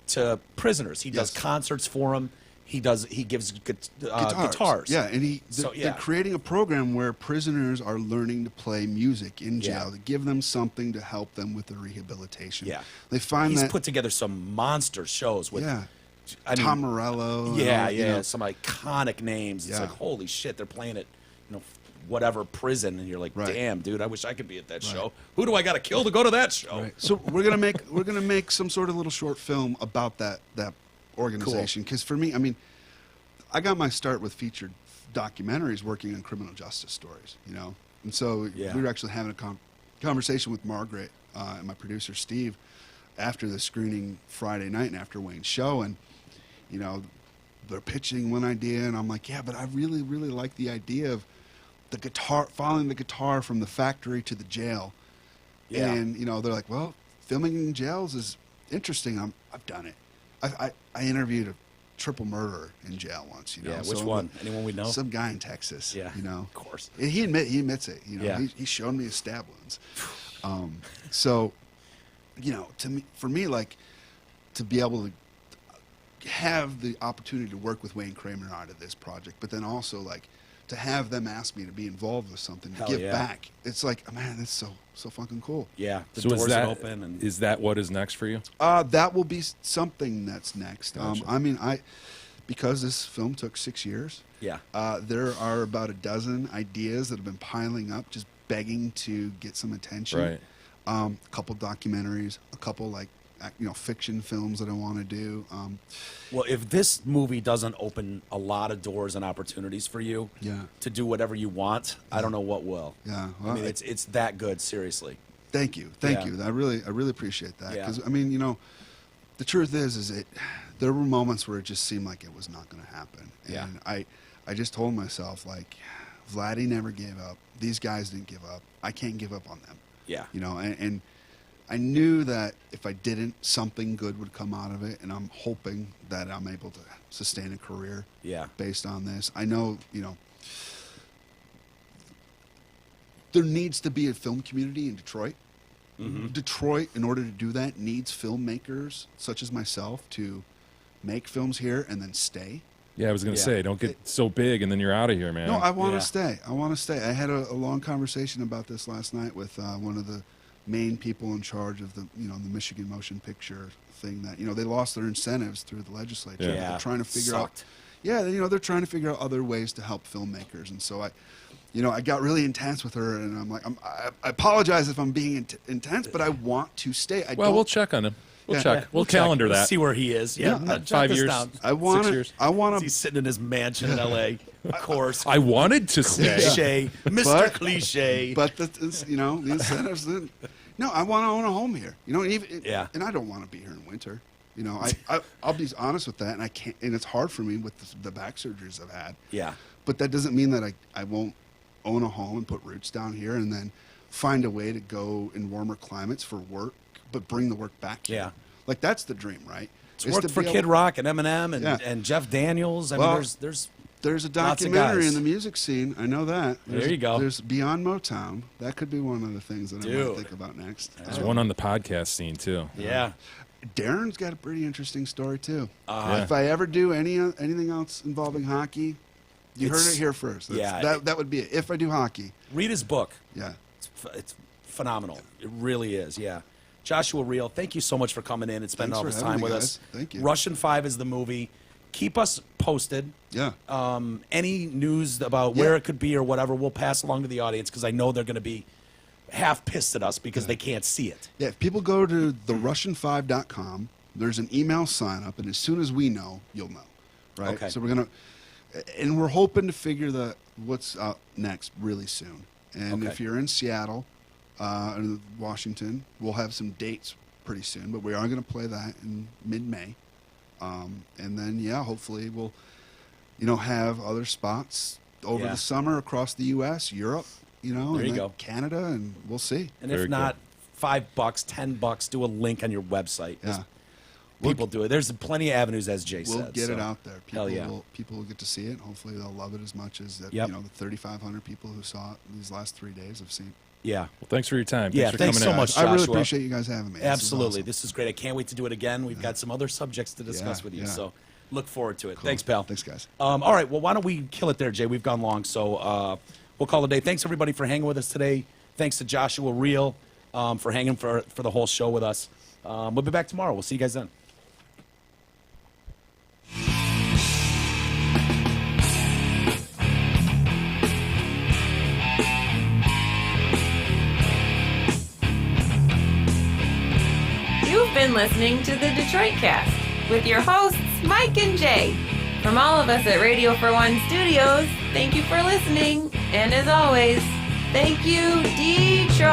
to prisoners. He does Yes. concerts for them. He gives guitars. Yeah, and So, they're creating a program where prisoners are learning to play music in jail Yeah. to give them something to help them with their rehabilitation. Yeah. They find He's that put together some monster shows with Tom Morello. some iconic names. It's Yeah. like, holy shit, they're playing at whatever prison, and you're like, Right. damn, dude, I wish I could be at that show. Who do I got to kill to go to that show? Right. So we're gonna make some sort of little short film about that organization. Because for me, I got my start with featured documentaries working on criminal justice stories. And so Yeah. we were actually having a conversation with Margaret and my producer Steve after the screening Friday night and after Wayne's show, and they're pitching one idea, and I'm like, yeah, but I really, really like the idea of the guitar, following the guitar from the factory to the jail. Yeah. And they're like, well, filming in jails is interesting. I've done it. I interviewed a triple murderer in jail once. Yeah, So which I'm one? like, Some guy Some guy in Texas. Yeah, Of course. He admits it. Yeah. He showed me his stab wounds. So, for me, like, to be able to have the opportunity to work with Wayne Kramer out of this project, but then also like to have them ask me to be involved with something, to Hell give yeah. back. It's like, man, that's so fucking cool. Yeah, the So doors is that are open. And is that what is next for you? That will be something that's next. Gotcha. Because this film took 6 years. Yeah. There are about a dozen ideas that have been piling up, just begging to get some attention. Right. A couple documentaries, a couple fiction films that I want to do. Well, if this movie doesn't open a lot of doors and opportunities for you Yeah. to do whatever you want, I don't know what will. Yeah, I well, mean, it's that good, seriously. Thank you. Yeah. I really appreciate that. Yeah. Because the truth is there were moments where it just seemed like it was not going to happen. Yeah. And I just told myself, like, Vladdy never gave up. These guys didn't give up. I can't give up on them. Yeah. And I knew that if I didn't, something good would come out of it, and I'm hoping that I'm able to sustain a career Yeah. based on this. I know, there needs to be a film community in Detroit. Mm-hmm. Detroit, in order to do that, needs filmmakers such as myself to make films here and then stay. Yeah, I was going to Yeah. say, don't get so big and then you're out of here, man. No, I want Yeah. to stay. I want to stay. I had a long conversation about this last night with one of the main people in charge of the Michigan Motion Picture thing. That they lost their incentives through the legislature. Yeah. They're trying to figure Sucked. out. Yeah, they're trying to figure out other ways to help filmmakers, and so I got really intense with her, and I'm like, I apologize if I'm being intense, but I want to stay. We'll check on him. We'll Yeah. check. We'll calendar We'll that. see where he is. Yeah, Yeah. jot 5 this years. down. I want 6 to. years. I want He's sitting in his mansion in L.A. Of course. I wanted to stay. Cliche, Mr. But- Cliche. But the incentives. No, I want to own a home here. Yeah. And I don't want to be here in winter. I'll be honest with that, and I can't. And it's hard for me with the back surgeries I've had. Yeah. But that doesn't mean that I won't own a home and put roots down here, and then find a way to go in warmer climates for work, but bring the work back here. Yeah. Like, that's the dream, right? It's Is worked to for be able- Kid Rock and Eminem and, Yeah. and Jeff Daniels. I Well, mean, there's There's a Lots of documentary guys. in the music scene. I know that. There you go. There's Beyond Motown. That could be one of the things that I Dude. might think about next. There's one on the podcast scene too. yeah. Darren's got a pretty interesting story too. Yeah. If I ever do anything else involving hockey, You heard it here first. That would be it. If I do hockey. Read his book. Yeah. It's phenomenal. It really is, yeah. Joshua Riehl, thank you so much for coming in and spending all Thanks this for having time me, with guys. us. Thank you. Russian 5 is the movie. Keep us posted. Yeah. Any news about where it could be or whatever, we'll pass along to the audience because I know they're going to be half pissed at us because they can't see it. Yeah, if people go to therussian5.com, there's an email sign up, and as soon as we know, you'll know. Right? Okay. So we're hoping to figure what's up next really soon. And Okay. if you're in Seattle, or Washington, we'll have some dates pretty soon, but we are going to play that in mid-May. And then, hopefully we'll, have other spots over Yeah. the summer across the U.S., Europe, There and you then go. Canada, and we'll see. And Very if not, $5, $10, do a link on your website. Yeah. People do it. There's plenty of avenues, as Jay We'll said. get so. it out there. Hell yeah. People will get to see it. Hopefully they'll love it as much as that, Yep. the 3,500 people who saw it these last 3 days have seen. Yeah. Well, thanks for your time. Yeah, for thanks coming so in. much, I really Joshua. appreciate you guys having me. Absolutely. This This is great. I can't wait to do it again. We've got some other subjects to discuss Yeah, with you, yeah. so look forward to it. Cool. Thanks, pal. Thanks, guys. All right. Well, why don't we kill it there, Jay? We've gone long, so we'll call it a day. Thanks, everybody, for hanging with us today. Thanks to Joshua Riehl for hanging for the whole show with us. We'll be back tomorrow. We'll see you guys then. You've been listening to the Detroit Cast with your hosts, Mike and Jay. From all of us at Radio for One Studios, thank you for listening. And as always, thank you, Detroit.